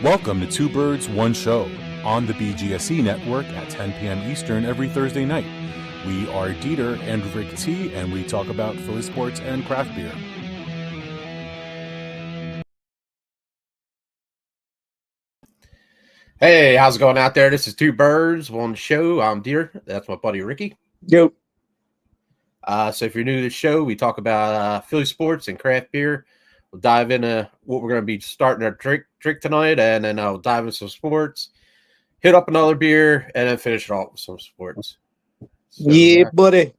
Welcome to Two Birds, One Show on the BGSE Network at 10 p.m. Eastern every Thursday night. We are DeeTer and RicT, and we talk about Phillies sports and craft beer. Hey, how's it going out there? This is Two Birds, One Show. I'm DeeTer. That's my buddy Ricky. Yep. So if you're new to the show, we talk about Philly sports and craft beer. We'll dive into what we're going to be starting our drink tonight, and then I'll dive into some sports, hit up another beer, and then finish it off with some sports. So, yeah, buddy.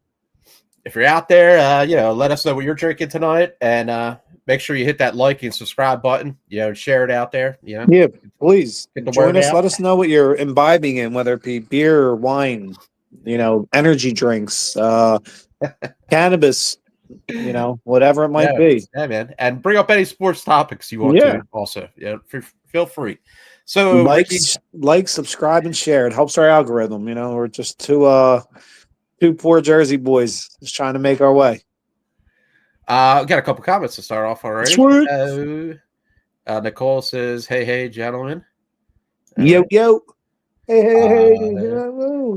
If you're out there, let us know what you're drinking tonight, and make sure you hit that like and subscribe button. Share it out there. Yeah, Please get the join word us. out. Let us know what you're imbibing in, whether it be beer or wine, energy drinks, cannabis, whatever it might be. Yeah, man. And bring up any sports topics you want to also. Yeah, feel free. So like, subscribe, and share. It helps our algorithm. We're just two poor Jersey boys just trying to make our way. We got a couple comments to start off already. Sweet. Nicole says, hey, gentlemen. Yo. Hey.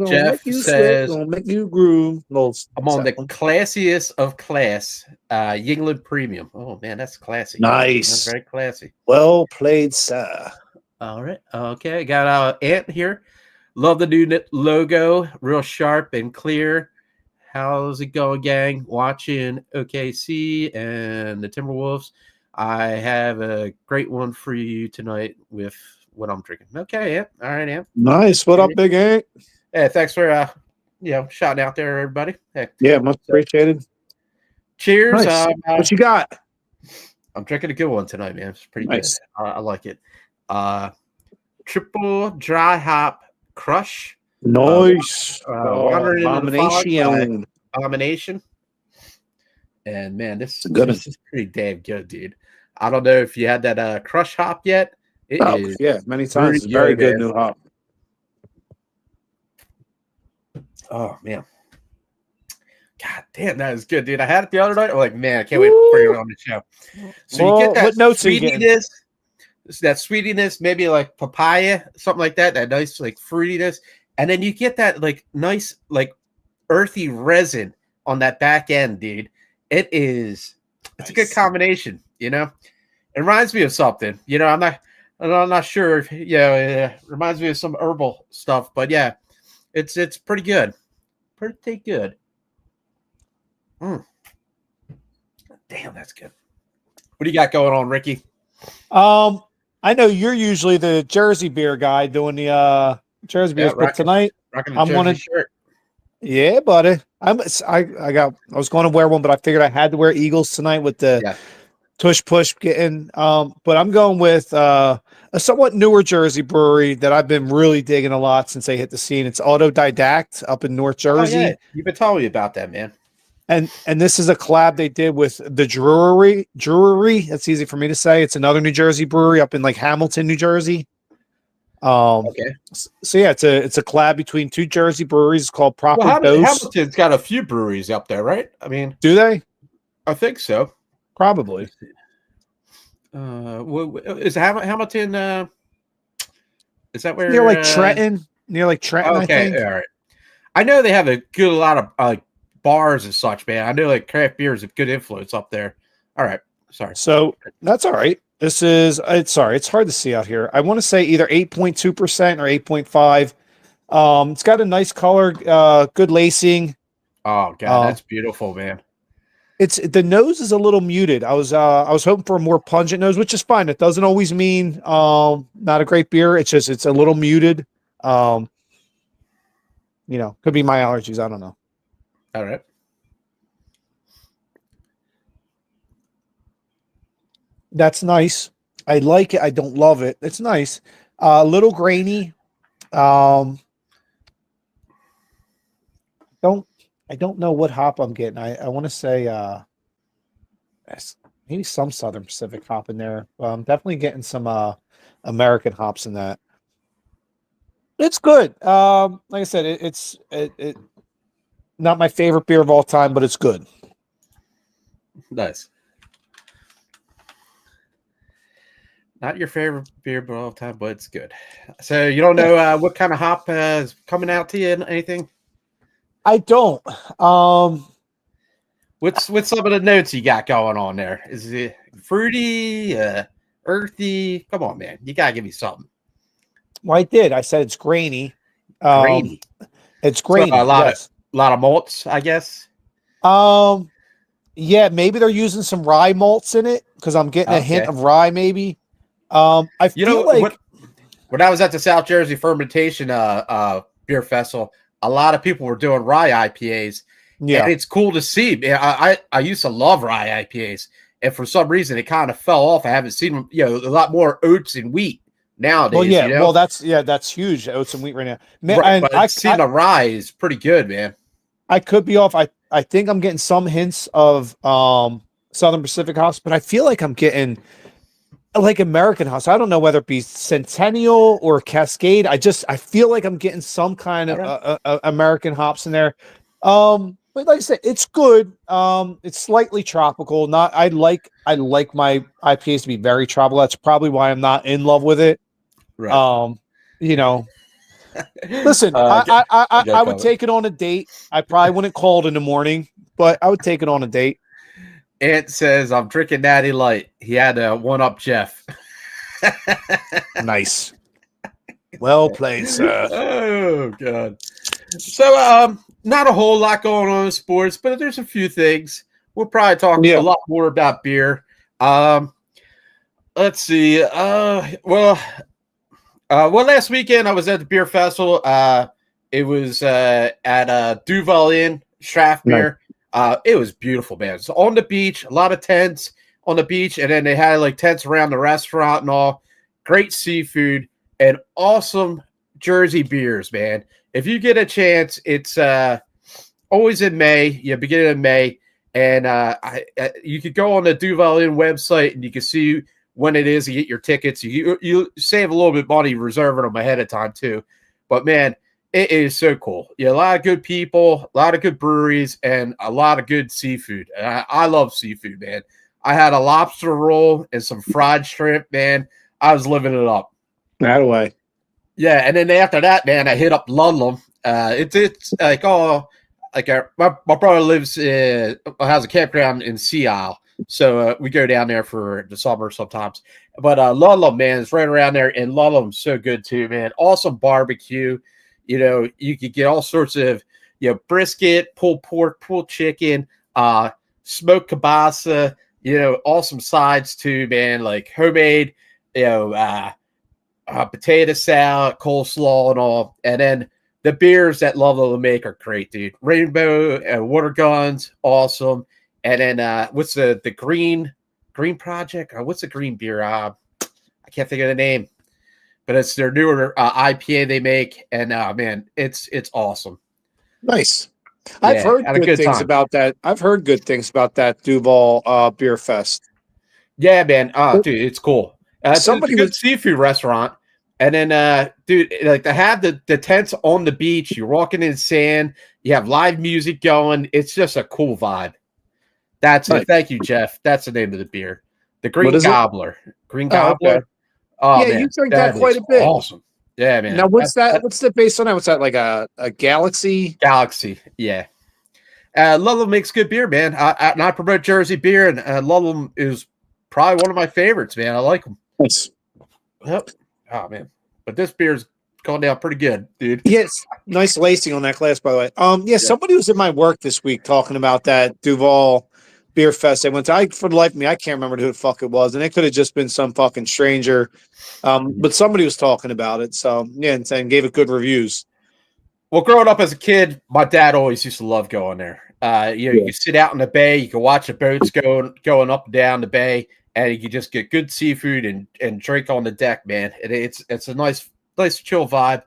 Jeff says, gonna make you groove. I'm on the classiest of class, Yingling Premium. Oh, man, that's classy. Nice. That's very classy. Well played, sir. All right. Okay. Got Ant here. Love the new logo. Real sharp and clear. How's it going, gang? Watching OKC and the Timberwolves. I have a great one for you tonight with what I'm drinking. Okay, Ant. All right, Ant. Nice. What up, Big Ant? Hey, thanks for shouting out there, everybody. Hey. Yeah, much appreciated. Cheers. Nice. What you got? I'm drinking a good one tonight, man. It's pretty nice. Good. I like it. Triple dry hop crush. Nice. Abomination. And man, this is pretty damn good, dude. I don't know if you had that crush hop yet. Many times. It's very good new hop. Oh man. God damn, that is good, dude. I had it the other night. I'm like, man, I can't wait to bring it on the show. So you get that sweetiness, maybe like papaya, something like that, that nice like fruitiness. And then you get that like nice, like earthy resin on that back end, dude. It's a good combination, It reminds me of something. I'm not sure if it reminds me of some herbal stuff, but yeah, it's pretty good. Pretty good. Damn, that's good. What do you got going on, Ricky? I know you're usually the Jersey beer guy doing the Jersey beers, but tonight I'm on a shirt. Yeah, buddy. I was going to wear one, but I figured I had to wear Eagles tonight with the Tush push getting. But I'm going with a somewhat newer Jersey brewery that I've been really digging a lot since they hit the scene. It's Autodidact up in North Jersey. Oh, yeah. You've been telling me about that, man. And this is a collab they did with the Drury. That's easy for me to say. It's another New Jersey brewery up in like Hamilton, New Jersey. Okay. So yeah, it's a collab between two Jersey breweries. It's called Proper Dose. Hamilton's got a few breweries up there, right? I mean, do they? I think so. Probably. Is Hamilton? Is that where near like Trenton? Near like Trenton. Okay, I think. All right. I know they have a lot of bars and such, man. I know like craft beer is a good influence up there. All right, sorry. So that's all right. It's hard to see out here. I want to say either 8.2% or 8.5. It's got a nice color, good lacing. Oh god, that's beautiful, man. The nose is a little muted. I was hoping for a more pungent nose, which is fine. It doesn't always mean not a great beer. It's a little muted. Could be my allergies. I don't know. All right. That's nice. I like it. I don't love it. It's nice. A little grainy. I don't know what hop I'm getting. I want to say maybe some Southern Pacific hop in there. I'm definitely getting some American hops in that. It's good. Like I said, it's not my favorite beer of all time, but it's good. Nice. Not your favorite beer but all the time, but it's good. So you don't know what kind of hop is coming out to you? Anything? I don't. What's some of the notes you got going on there? Is it fruity, earthy? Come on, man. You gotta give me something. Well, I did. I said it's grainy. Grainy. It's grainy. So a lot of malts, I guess. Yeah, maybe they're using some rye malts in it because I'm getting a hint of rye, maybe. I feel like when I was at the South Jersey Fermentation beer festival, a lot of people were doing rye IPAs. Yeah, and it's cool to see. I used to love rye IPAs, and for some reason it kind of fell off. I haven't seen a lot more oats and wheat nowadays. Well, yeah, well that's huge. Oats and wheat right now. Man, right, but seeing the rye is pretty good, man. I could be off. I think I'm getting some hints of Southern Pacific hops, but I feel like I'm getting like American hops. I don't know whether it be Centennial or Cascade. I feel like I'm getting some kind of American hops in there. But like I said, it's good. It's slightly tropical. I like my IPAs to be very tropical. That's probably why I'm not in love with it. Right. Listen, I would take it on a date. I probably wouldn't call it in the morning, but I would take it on a date. Ant says, I'm drinking Natty Light. He had to one-up Jeff. Nice. Well played, sir. Oh, God. So, not a whole lot going on in sports, but there's a few things. We'll probably talk a lot more about beer. Let's see. Last weekend I was at the beer festival. It was at Duval Inn, Strathmere. Nice. It was beautiful, man. So on the beach, a lot of tents on the beach, and then they had like tents around the restaurant and all. Great seafood and awesome Jersey beers, man. If you get a chance, it's always in May, beginning of May, and you could go on the Duval Inn website and you can see when it is to get your tickets. You save a little bit of money reserving them ahead of time too. But man, it is so cool. A lot of good people, a lot of good breweries, and a lot of good seafood. I love seafood, man. I had a lobster roll and some fried shrimp, man. I was living it up. That way. Yeah, and then after that, man, I hit up Ludlam. It's like my brother lives has a campground in Sea Isle, so we go down there for the summer sometimes. But Ludlam, man, is right around there, and Ludlam's so good too, man. Awesome barbecue. You could get all sorts of brisket, pulled pork, pulled chicken, smoked kielbasa. Awesome sides too, man. Like homemade, potato salad, coleslaw, and all. And then the beers that Ludlam make are great, dude. Rainbow Water Guns, awesome. And then what's the Green Project? What's the green beer? I can't think of the name, but it's their newer IPA they make, and man, it's awesome. Nice. I've heard good things about that. I've heard good things about that Duval Beer Fest. Yeah, man. Dude, it's cool. It's a good seafood restaurant. And then, dude, like they have the tents on the beach. You're walking in sand. You have live music going. It's just a cool vibe. That's it. Thank you, Jeff. That's the name of the beer. The Green Gobbler. Green Gobbler. Okay. Yeah, man, you drink that quite a bit. Awesome. Yeah, man. Now, what's that? What's the base on that? What's that, like a Galaxy? Galaxy, yeah. Ludlam makes good beer, man. I promote Jersey beer, and Ludlam is probably one of my favorites, man. I like them. Nice. Yep. Oh, man. But this beer's going down pretty good, dude. Yes. Nice lacing on that glass, by the way. Yeah, somebody was in my work this week talking about that Duval Beer Fest. For the life of me, I can't remember who the fuck it was, and it could have just been some fucking stranger. But somebody was talking about it, so yeah, and gave it good reviews. Well, growing up as a kid, my dad always used to love going there. You can sit out in the bay, you can watch the boats going up and down the bay, and you can just get good seafood and drink on the deck, man. It's a nice chill vibe,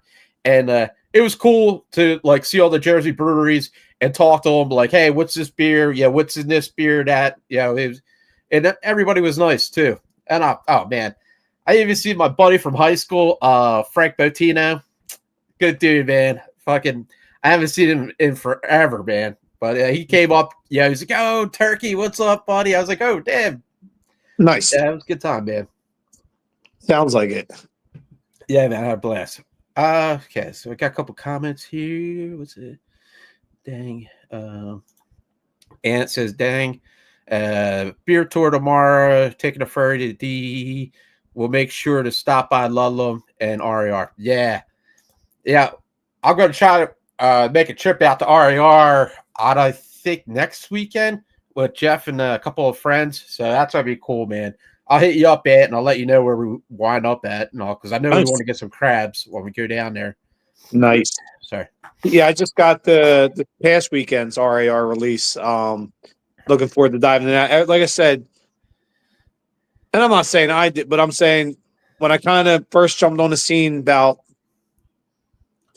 and it was cool to like see all the Jersey breweries and talk to them like, hey, what's this beer? Yeah, what's in this beer? That and everybody was nice too. And man, I even see my buddy from high school, Frank Botino. Good dude, man. Fucking, I haven't seen him in forever, man. But he came up. Yeah, he's like, "Oh, Turkey, what's up, buddy?" I was like, "Oh, damn, nice." Yeah, it was a good time, man. Sounds like it. Yeah, man, I had a blast. Okay, so I got a couple comments here. What's it? Dang. Ant says, dang. Beer tour tomorrow. Taking a ferry to D. We'll make sure to stop by Ludlam and RAR. Yeah. I'm going to try to make a trip out to RAR I think next weekend with Jeff and a couple of friends. So that's going to be cool, man. I'll hit you up at and I'll let you know where we wind up at and all, because I know we want to get some crabs when we go down there. Nice. Sorry. Yeah, I just got the past weekend's RAR release. Looking forward to diving in that. Like I said, and I'm not saying I did, but I'm saying when I kind of first jumped on the scene about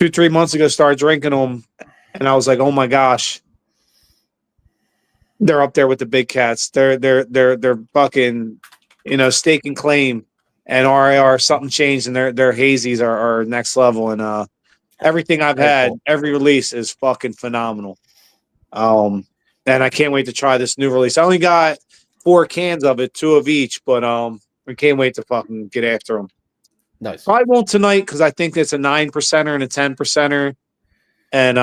2-3 months ago, started drinking them, and I was like, oh my gosh, they're up there with the big cats. They're fucking, stake and claim, and RAR something changed, and their hazies are next level, and everything I've had, every release is fucking phenomenal. And I can't wait to try this new release. I only got 4 cans of it, 2 of each, but I can't wait to fucking get after them. Nice. Probably won't tonight because I think it's a 9%er and a 10%er. And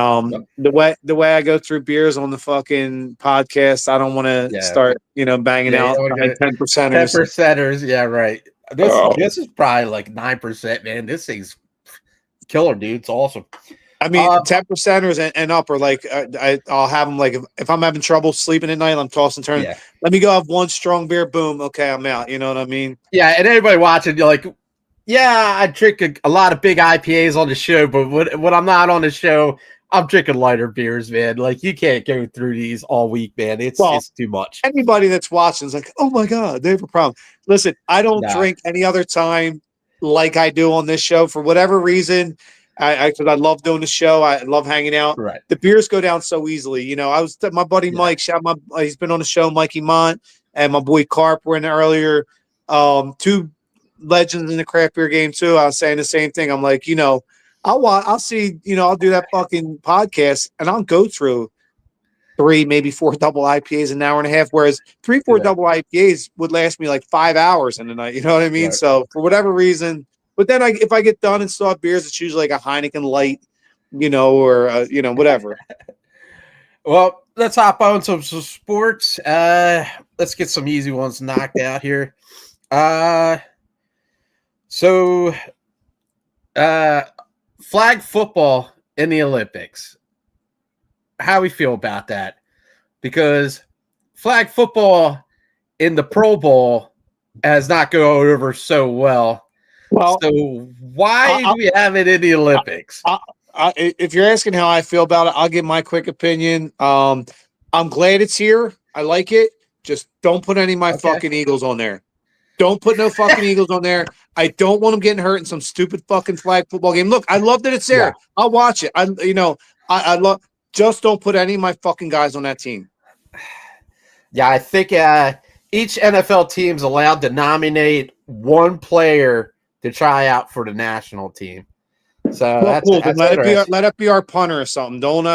the way I go through beers on the fucking podcast, I don't want to start, banging out 10%ers. 10%ers, yeah, right. This is probably like 9%, man. This thing's killer, dude. It's awesome. I mean, 10%ers and up are like I'll have them like if I'm having trouble sleeping at night, I'm tossing turning. Yeah. Let me go have one strong beer. Boom. Okay, I'm out. You know what I mean? Yeah. And anybody watching, you're like, yeah, I drink a lot of big IPAs on the show, but when I'm not on the show, I'm drinking lighter beers, man. Like you can't go through these all week, man. It's too much. Anybody that's watching is like, oh my God, they have a problem. Listen, I don't drink any other time like I do on this show for whatever reason. Because I love doing the show. I love hanging out. Right. The beers go down so easily. I was my buddy Mike. He's been on the show, Mikey Mont, and my boy Carp were in there earlier. 2 legends in the craft beer game too. I was saying the same thing. I'm like, I'll see. I'll do that fucking podcast, and I'll go through 3, maybe 4 double IPAs in an hour and a half. Whereas 3-4 double IPAs would last me like 5 hours in the night. You know what I mean? Right. So for whatever reason. But then if I get done and still have beers, it's usually like a Heineken Light, or whatever. Well, let's hop on some sports. Let's get some easy ones knocked out here. So flag football in the Olympics. How we feel about that? Because flag football in the Pro Bowl has not gone over so well. Well, so why do we have it in the Olympics? If you're asking how I feel about it, I'll give my quick opinion. I'm glad it's here. I like it. Just don't put any of my fucking Eagles on there. Don't put no fucking Eagles on there. I don't want them getting hurt in some stupid fucking flag football game. Look, I love that it's there. Yeah. I'll watch it. I love. Just don't put any of my fucking guys on that team. Yeah, I think each NFL team's allowed to nominate one player to try out for the national team. So that's let it be our punter or something. Don't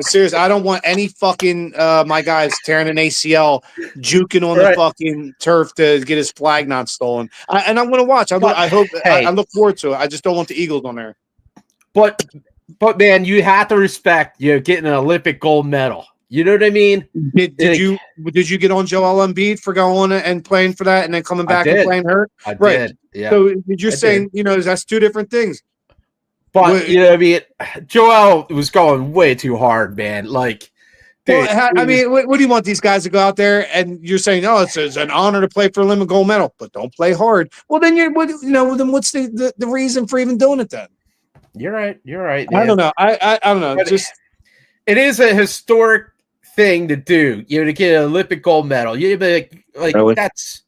seriously, I don't want any fucking my guys tearing an ACL, juking on the fucking turf to get his flag not stolen. And I'm gonna watch. I hope. I look forward to it. I just don't want the Eagles on there. But man, you have to respect getting an Olympic gold medal. You know what I mean? Did you get on Joel Embiid for going and playing for that and then coming back and playing hurt? I did. Yeah. So you're saying, that's 2 different things. But Joel was going way too hard, man. Like, dude, what do you want these guys to go out there and you're saying, oh, it's an honor to play for Olympic gold medal, but don't play hard. Well, then then what's the reason for even doing it then? You're right. Man. I don't know. I don't know. But it is a historic thing to do, to get an Olympic gold medal. You'd be like really? That's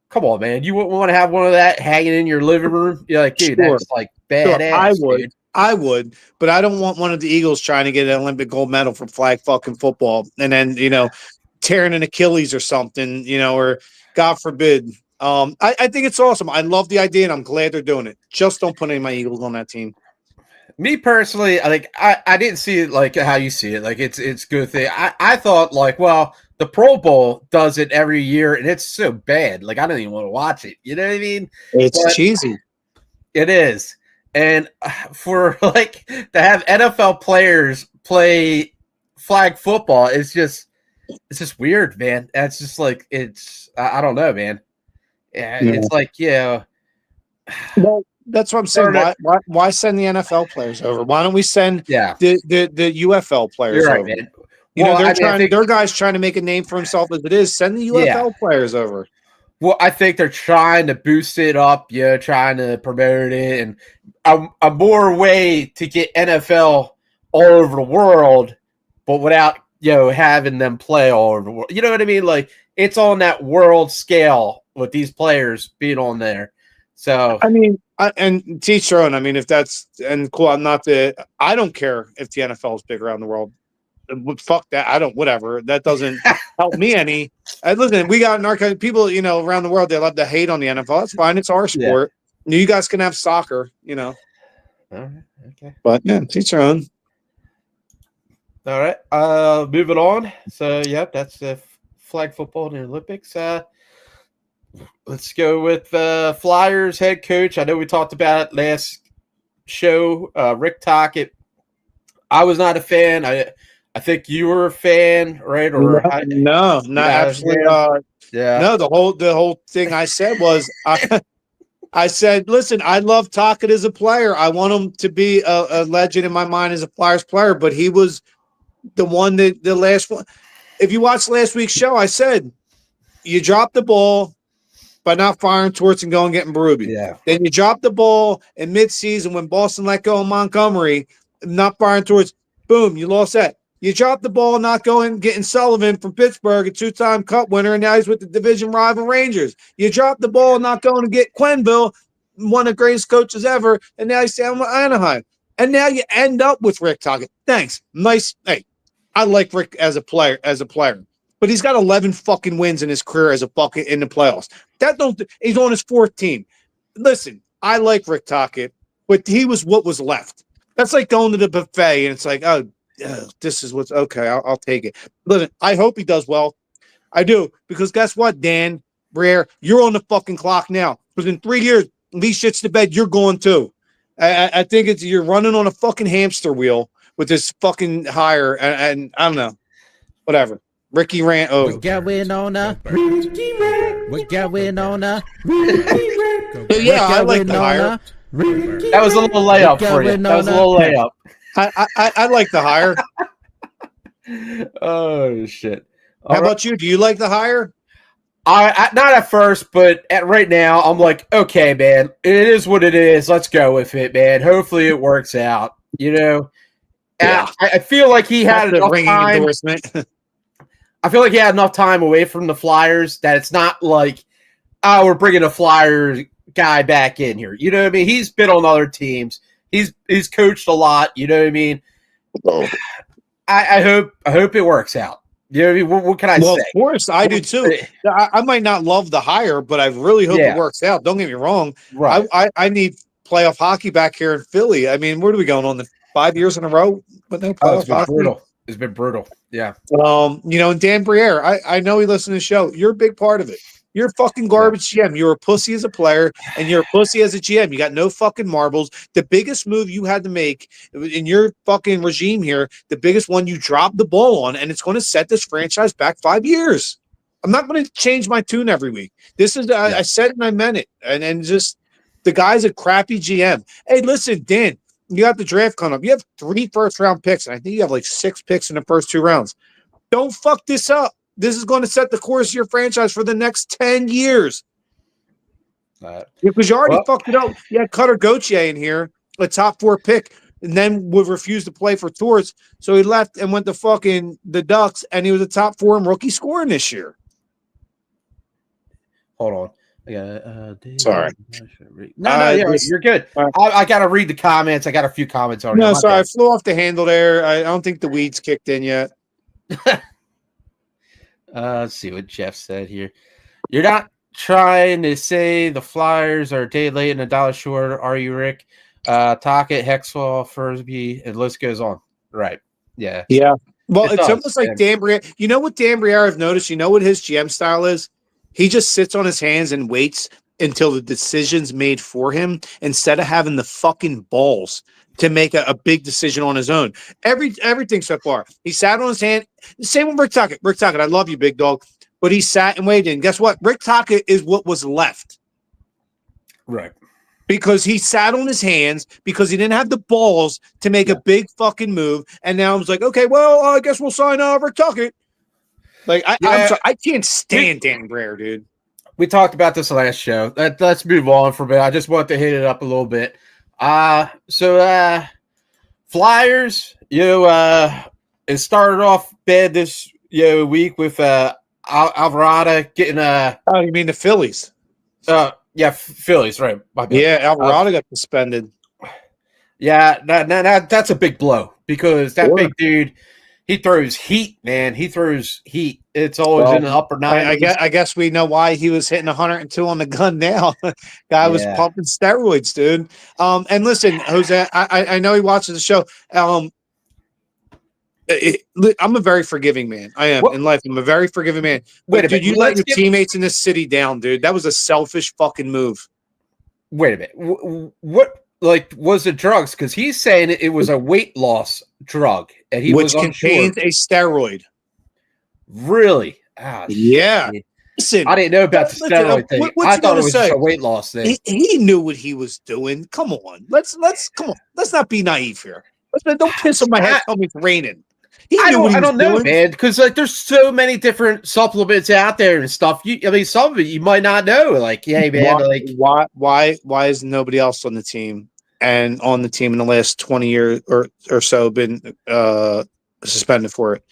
come on, man. You wouldn't want to have one of that hanging in your living room. You're like, dude, that's like badass. Sure, I would, but I don't want one of the Eagles trying to get an Olympic gold medal for flag fucking football and then tearing an Achilles or something, or God forbid. I think it's awesome. I love the idea and I'm glad they're doing it. Just don't put any of my Eagles on that team. Me personally, I didn't see it like how you see it. Like it's a good thing. I thought like, well, the Pro Bowl does it every year, and it's so bad. Like, I don't even want to watch it. You know what I mean? It's cheesy. It is. And for like to have NFL players play flag football, it's just weird, man. It's just like I don't know, man. Yeah. It's like, yeah. Well, that's what I'm saying. Why send the NFL players over? Why don't we send the UFL players over? Man. You know, their guys trying to make a name for himself as it is. Send the UFL players over. Well, I think they're trying to boost it up, trying to promote it, and a more way to get NFL all over the world, but without having them play all over the world. You know what I mean? Like, it's on that world scale with these players being on there. So I mean, and teach your own. I mean, if that's cool, I don't care if the NFL is big around the world. Fuck that. I don't, whatever. That doesn't help me any. Listen, we got people, around the world, they love to hate on the NFL. That's fine. It's our sport. Yeah. You guys can have soccer, All right. Okay. But yeah, teach your own. All right. Moving on. So, that's the flag football in the Olympics. Let's go with Flyers head coach. I know we talked about it last show. Rick Tocchet. I was not a fan. I think you were a fan, right? Or no, not absolutely. No, the whole thing I said was I said, listen, I love Tocchet as a player. I want him to be a legend in my mind as a Flyers player, but he was the one that the last one. If you watched last week's show, I said you dropped the ball by not firing Torts and going getting Berube. Yeah. Then you dropped the ball in midseason when Boston let go of Montgomery, not firing Torts. Boom, you lost that. You dropped the ball, not going, getting Sullivan from Pittsburgh, a 2-time Cup winner, and now he's with the division rival Rangers. You dropped the ball, not going to get Quenneville, one of the greatest coaches ever, and now he's down with Anaheim. And now you end up with Rick Tocchet. Thanks. Nice. Hey, I like Rick as a player, but he's got 11 fucking wins in his career as a fucking in the playoffs. He's on his 4th team. Listen, I like Rick Tocchet, but he was what was left. That's like going to the buffet and it's like, oh, this is what's okay. I'll take it. Listen, I hope he does well. I do, because guess what, Dan Briere, you're on the fucking clock now. Because in 3 years, if he shits the bed, you're going too. I think you're running on a fucking hamster wheel with this fucking hire, and I don't know, whatever. Ricky rant over. We're going on a Ricky rant. We're going on a Ricky rant. Yeah, I like the hire. That was a little layup for you. That was a little layup. I like the hire. Oh shit! How about you? Do you like the hire? I not at first, but right now I'm like, okay, man, it is what it is. Let's go with it, man. Hopefully it works out. Yeah. I feel like he had enough time. Endorsement. I feel like he had enough time away from the Flyers that it's not like, oh, we're bringing a Flyers guy back in here. You know what I mean? He's been on other teams. He's coached a lot. You know what I mean? I hope it works out. You know what I mean? What can I say? Of course, I do too. I might not love the hire, but I really hope it works out. Don't get me wrong. Right. I need playoff hockey back here in Philly. I mean, where are we going on the 5 years in a row? But no playoff hockey. Brutal. It's been brutal. Yeah. And Dan Briere, I know he listens to the show. You're a big part of it. You're a fucking garbage GM. You're a pussy as a player, and you're a pussy as a GM. You got no fucking marbles. The biggest move you had to make in your fucking regime here, the biggest one you dropped the ball on, and it's going to set this franchise back 5 years. I'm not going to change my tune every week. This is I said it and I meant it. And just the guy's a crappy GM. Hey, listen, Dan, you got the draft coming up. You have 3 first-round picks, and I think you have like 6 picks in the first 2 rounds. Don't fuck this up. This is going to set the course of your franchise for the next 10 years. Because you already fucked it up. You had Cutter Gauthier in here, a top 4 pick, and then would refuse to play for Torts. So he left and went to fucking the Ducks, and he was a top 4 in rookie scoring this year. Hold on. I got sorry. No, you're good. I got to read the comments. I got a few comments already. No, sorry. I flew off the handle there. I don't think the weeds kicked in yet. Let's see what Jeff said here. You're not trying to say the Flyers are a day late and $1 short, are you, Rick? Tocchet, Hexwall, Fursby, and the list goes on. Right. Yeah. Yeah. Well, it's almost like Dan Briere. You know what Dan Briere I've noticed? You know what his GM style is? He just sits on his hands and waits until the decision's made for him instead of having the fucking balls to make a big decision on his own. Everything so far. He sat on his hand. Same with Rick Tocchet. Rick Tocchet, I love you, big dog. But he sat and waited. And guess what? Rick Tocchet is what was left. Right. Because he sat on his hands because he didn't have the balls to make a big fucking move. And now I was like, okay, well, I guess we'll sign Rick Tocchet. Like, I'm sorry, I can't stand Dan Briere, dude. We talked about this last show. Let's move on for a bit. I just want to hit it up a little bit. So Flyers, it started off bad this week with Alvarado getting Oh, you mean the Phillies? Yeah, Phillies, right? Yeah, Alvarado got suspended. Yeah, that's a big blow because that big dude, he throws heat, man. He throws heat. It's always in the upper 90s. I guess we know why he was hitting 102 on the gun now. Guy was pumping steroids, dude. And listen, Jose, I know he watches the show. I'm a very forgiving man. I am in life. I'm a very forgiving man. But dude, you let your teammates in this city down, dude. That was a selfish fucking move. Wait a minute. What was it drugs? Because he's saying it was a weight loss drug, and he which contains a steroid. Really? Yeah. Shit. Listen, I didn't know about the steroid thing. I thought it was just a weight loss thing. He knew what he was doing. Come on, let's come on. Let's not be naive here. Don't piss on my head. Tell me it's raining. I don't know, man, because there's so many different supplements out there and stuff. Some of it you might not know. Like, hey, man, why is nobody else on the team and on the team in the last 20 years or so been suspended for it?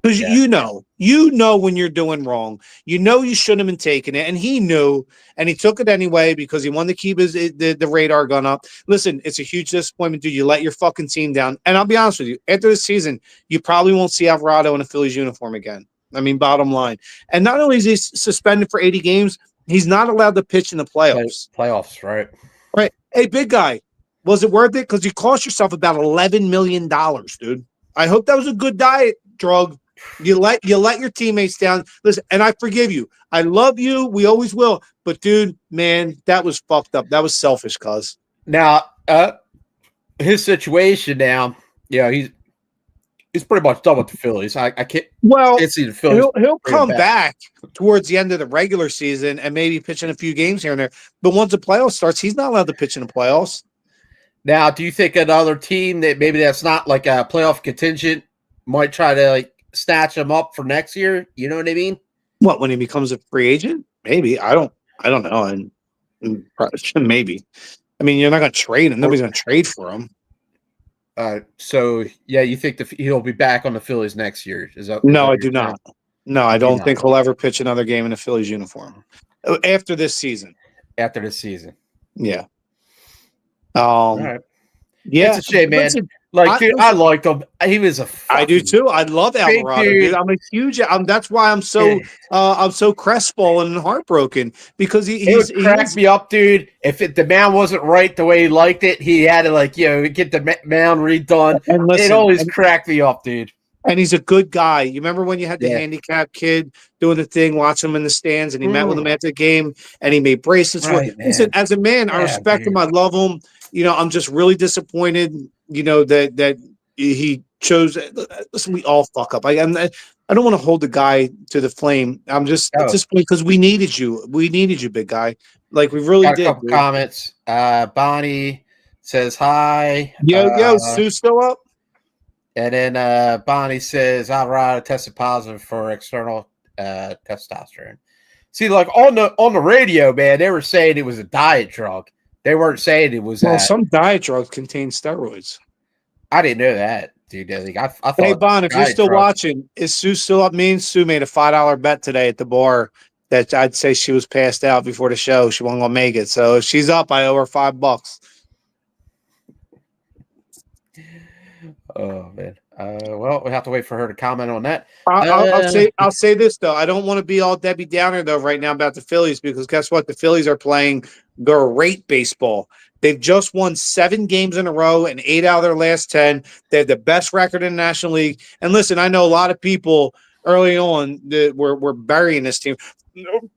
Because you know when you're doing wrong. You know you shouldn't have been taking it, and he knew, and he took it anyway because he wanted to keep the radar gun up. Listen, it's a huge disappointment, dude. You let your fucking team down, and I'll be honest with you. After this season, you probably won't see Alvarado in a Phillies uniform again. I mean, bottom line. And not only is he suspended for 80 games, he's not allowed to pitch in the playoffs. Playoffs, right? Right. Hey, big guy, was it worth it? Because you cost yourself about $11 million, dude. I hope that was a good diet drug. You let your teammates down. Listen, and I forgive you. I love you. We always will. But dude, man, that was fucked up. That was selfish, cuz. Now, his situation now, he's pretty much done with the Phillies. I can't see the Phillies. He'll come back towards the end of the regular season and maybe pitch in a few games here and there. But once the playoffs starts, he's not allowed to pitch in the playoffs. Now, do you think another team that maybe that's not like a playoff contingent might try to snatch him up for next year? You know what I mean? What, when he becomes a free agent? Maybe. I don't know. And maybe. I mean, you're not going to trade him. Nobody's going to trade for him. So you think he'll be back on the Phillies next year? No, I do not. No, I don't think he'll ever pitch another game in a Phillies uniform after this season. Yeah. All right. Yeah, it's a shame, man. Listen, dude, I liked him. He was I do too. I love Alvarado, dude. I'm a huge. That's why I'm so crestfallen and heartbroken because he cracked me up, dude. If the mound wasn't right the way he liked it, he had to get the mound redone. And listen, it always cracked me up, dude. And he's a good guy. You remember when you had the handicapped kid doing the thing, watching him in the stands, and he met with him after the game, and he made bracelets for him. Listen, as a man, I respect him. I love him. I'm just really disappointed. That he chose. Listen, we all fuck up. I don't want to hold the guy to the flame. I'm just at this point because we needed you. We needed you, big guy. Like we really did. A couple comments. Bonnie says hi. Yo, Sue's still up. And then Bonnie says Alvarado tested positive for external testosterone. See, like on the radio, man, they were saying it was a diet drug. They weren't saying it was. Well, some diet drugs contain steroids. I didn't know that, dude. I thought. Hey, Bon, if you're still watching, is Sue still up? Me and Sue made a $5 bet today at the bar that I'd say she was passed out before the show. She wasn't gonna make it. So if she's up, I owe her $5. Oh man. Well, we have to wait for her to comment on that. I'll say this though. I don't want to be all Debbie Downer though right now about the Phillies because guess what? The Phillies are playing great baseball. They've just won 7 games in a row and 8 out of their last 10. They have the best record in the National League. And listen, I know a lot of people early on that were burying this team.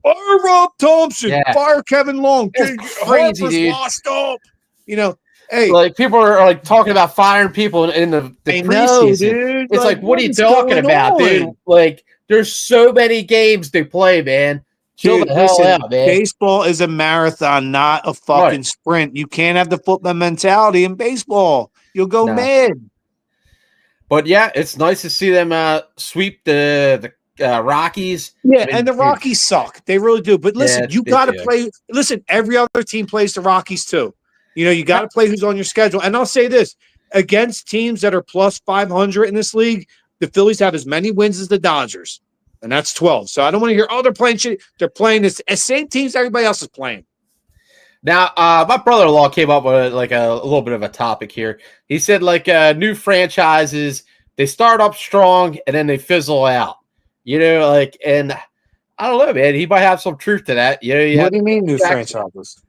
Fire Rob Thompson, fire Kevin Long. It's crazy, dude. Washed up. You know, hey, like people are like talking about firing people in the preseason. Dude. It's like what are you talking about, dude? Like there's so many games to play, man. Chill the hell out, man. Baseball is a marathon, not a fucking sprint. You can't have the football mentality in baseball. You'll go mad. But yeah, it's nice to see them sweep the Rockies. Yeah, and the Rockies suck. They really do. But listen, you got to play. Listen, every other team plays the Rockies too. You know, you got to play who's on your schedule. And I'll say this, against teams that are plus 500 in this league, the Phillies have as many wins as the Dodgers. And that's 12. So I don't want to hear, they're playing shit. They're playing the same teams everybody else is playing. Now, my brother-in-law came up with like a little bit of a topic here. He said like new franchises, they start up strong and then they fizzle out. You know, like, and I don't know, man. He might have some truth to that. You know, what do you mean new franchises?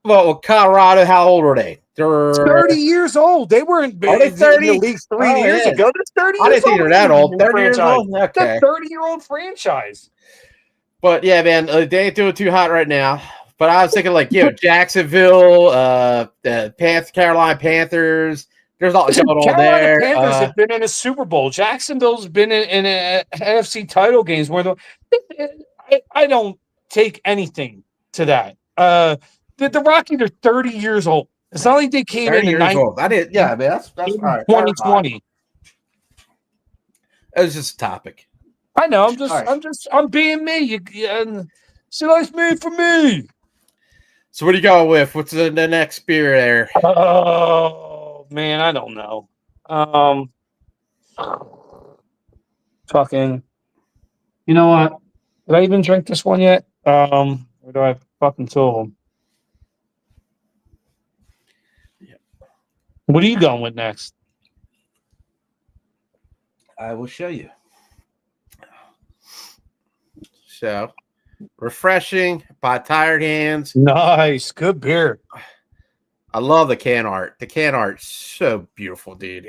Well, Colorado, how old are they? They're 30 years old. They were in the league 3 years ago. That's 30 years old. I didn't think they're that old. 30 years old? Okay. That's a 30-year-old franchise. But, yeah, man, they ain't doing too hot right now. But I was thinking, like, you know, Jacksonville, Carolina Panthers. There's all going on there. Carolina Panthers have been in a Super Bowl. Jacksonville's been in a NFC title games where I don't take anything to that. The Rockies are 30 years old. It's not like they came in I did, yeah, man. That's all right. 2020. It was just a topic. I know. I'm being me. It's a nice move for me. So what are you going with? What's the next beer there? Oh man, I don't know. Fucking. You know what? Did I even drink this one yet? Or do I fucking tell them? What are you going with next? I will show you. So, refreshing by Tired Hands. Nice. Good beer. I love the can art. The can art's so beautiful, dude.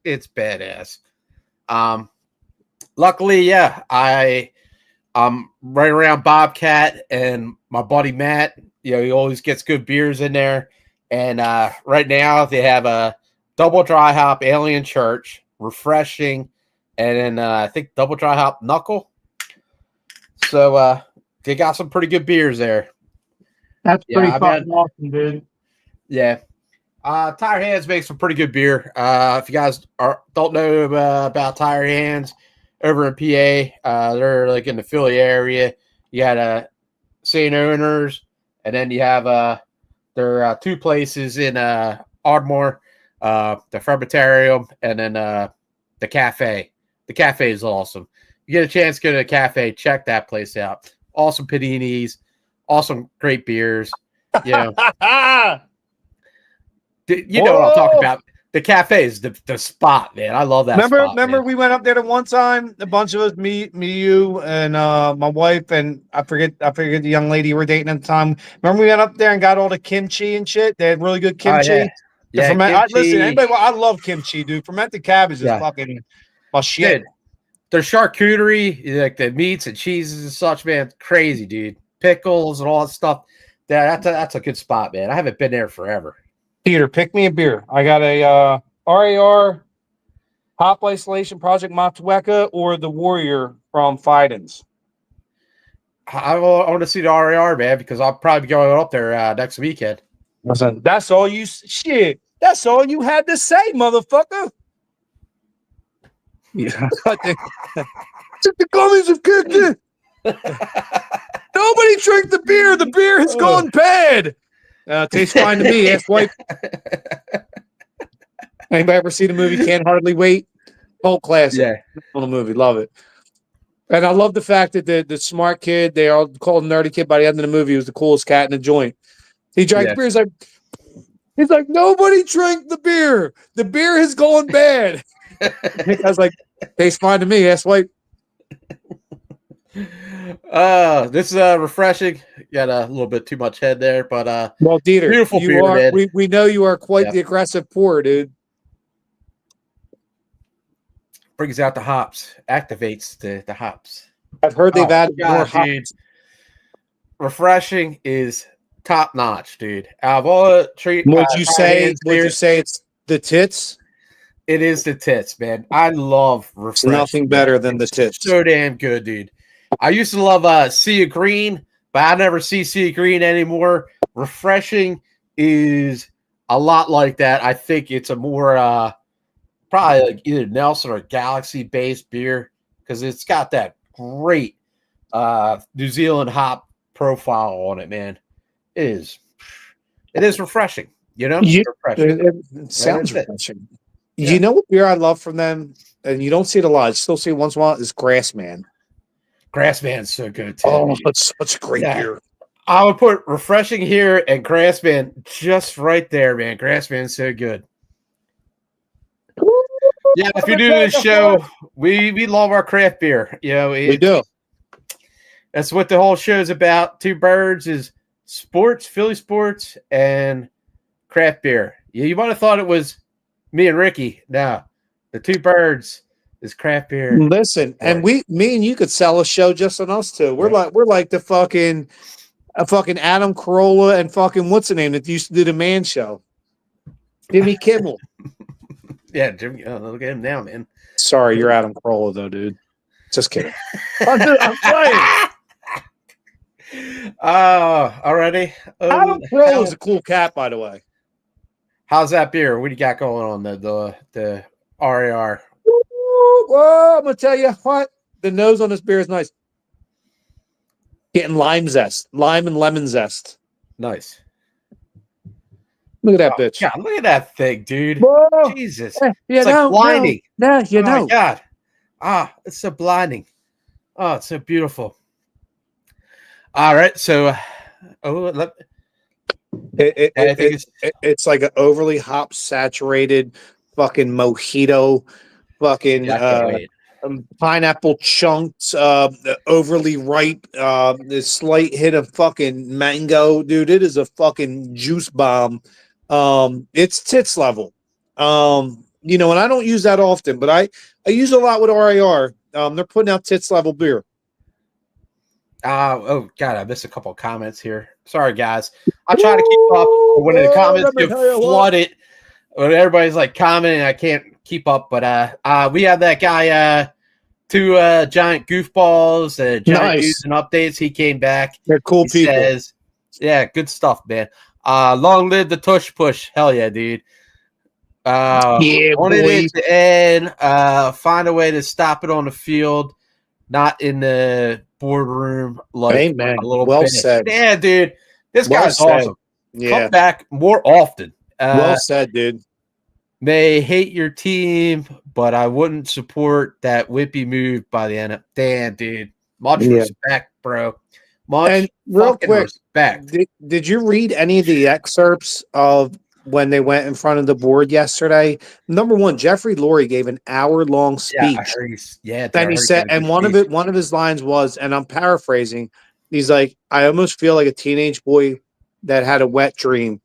It's badass. Luckily, yeah, I'm right around Bobcat and my buddy Matt. You know, he always gets good beers in there. And right now they have a double dry hop Alien Church, refreshing, and then I think double dry hop Knuckle. So they got some pretty good beers there. That's pretty fucking awesome, dude. Yeah. Tired Hands makes some pretty good beer. If you guys don't know about Tired Hands over in PA, they're like in the Philly area. You got St. Owners, and then you have there are 2 places in Ardmore, the Fermentarium, and then the cafe. The cafe is awesome. You get a chance to go to the cafe, check that place out. Awesome paninis, awesome great beers. You know, you know what I'm talking about. The cafe is the spot, man. I love that. Remember, we went up there the one time. A bunch of us, me, you, and my wife, and I forget the young lady you were dating at the time. Remember, we went up there and got all the kimchi and shit. They had really good kimchi. Oh, yeah. Listen, anybody, I love kimchi, dude. Fermented cabbage is fucking my shit. Dude, their charcuterie, like the meats and cheeses and such, man, crazy, dude. Pickles and all that stuff. That's a good spot, man. I haven't been there forever. Peter, pick me a beer. I got a RAR Hop Isolation Project Matweka or the Warrior from Fidens. I want to see the RAR, man, because I'll probably be going up there next weekend. Listen, that's all you That's all you had to say, motherfucker. Yeah, the gummies have kicked in. Nobody drink the beer. The beer has gone bad. Tastes fine to me. Ask wife. Anybody ever see the movie Can't Hardly Wait? Old classic. Yeah. On the movie. Love it. And I love the fact that the smart kid, they all called him nerdy kid, by the end of the movie, he was the coolest cat in the joint. He drank the beer. He's like, nobody drank the beer. The beer has gone bad. I was like, tastes fine to me. Ask wife. This is refreshing. Got a little bit too much head there, but well, DeeTer, beautiful beer, man. We know you are quite the aggressive pour, dude. Brings out the hops, activates the hops. I've heard they've added more hops. Refreshing is top notch, dude. Out of all the treat, would you say it's the tits? It is the tits, man. I love refreshing. Nothing better than the tits. So damn good, dude. I used to love Sea of Green, but I never see Sea of Green anymore. Refreshing is a lot like that. I think it's a more probably like either Nelson or Galaxy based beer because it's got that great New Zealand hop profile on it, man. It is refreshing, you know? It sounds refreshing. Yeah. You know what beer I love from them, and you don't see it a lot. I still see it once in a while, is Grassman. Grassman's so good too. Oh, it's such a great beer. I would put refreshing here and Grassman just right there, man. Grassman's so good. Yeah, if you're doing this show, we love our craft beer. You know, we do. That's what the whole show is about. Two birds is sports, Philly sports, and craft beer. You might have thought it was me and Ricky. No, the two birds is craft beer. Listen, and me and you could sell a show just on us two. We're like the fucking Adam Carolla and fucking what's the name that used to do the Man Show, Jimmy Kimmel. Yeah, Jimmy. Oh, look at him now, man. Sorry, you're Adam Carolla though, dude. Just kidding. I'm playing. Already. Adam Carolla is a cool cat, by the way. How's that beer? What do you got going on the RAR? Well, I'm gonna tell you what. The nose on this beer is nice. Getting lime and lemon zest. Nice. Look at that bitch. God, look at that thing, dude. Whoa. Jesus. It's like blinding. No, you know. Oh, my God. It's so blinding. Oh, it's so beautiful. All right. So, it's like an overly hop saturated fucking mojito, fucking pineapple chunks, overly ripe, this slight hit of fucking mango, dude. It is a fucking juice bomb. It's tits level. You know, and I don't use that often, but I use a lot with RAR. They're putting out tits level beer. Oh God, I missed a couple of comments here. Sorry, guys. I try to keep up when the comments get flooded. When everybody's like commenting, I can't keep up. But we have that guy, two giant goofballs, giant news and updates. He came back. They're cool people. Says, yeah, good stuff, man. Long live the Tush push. Hell yeah, dude. Wanted it to end. Find a way to stop it on the field, not in the boardroom. Like Amen. A little well bit. Said. Yeah, dude. This guy's awesome. Yeah. Come back more often. Well said, dude. May hate your team, but I wouldn't support that whippy move by the end. Damn, dude. Much respect, bro. Much real quick, respect. Did you read any of the excerpts of when they went in front of the board yesterday? Number one, Jeffrey Lurie gave an hour-long speech. And he said, and one of his lines was, and I'm paraphrasing, he's like, I almost feel like a teenage boy that had a wet dream,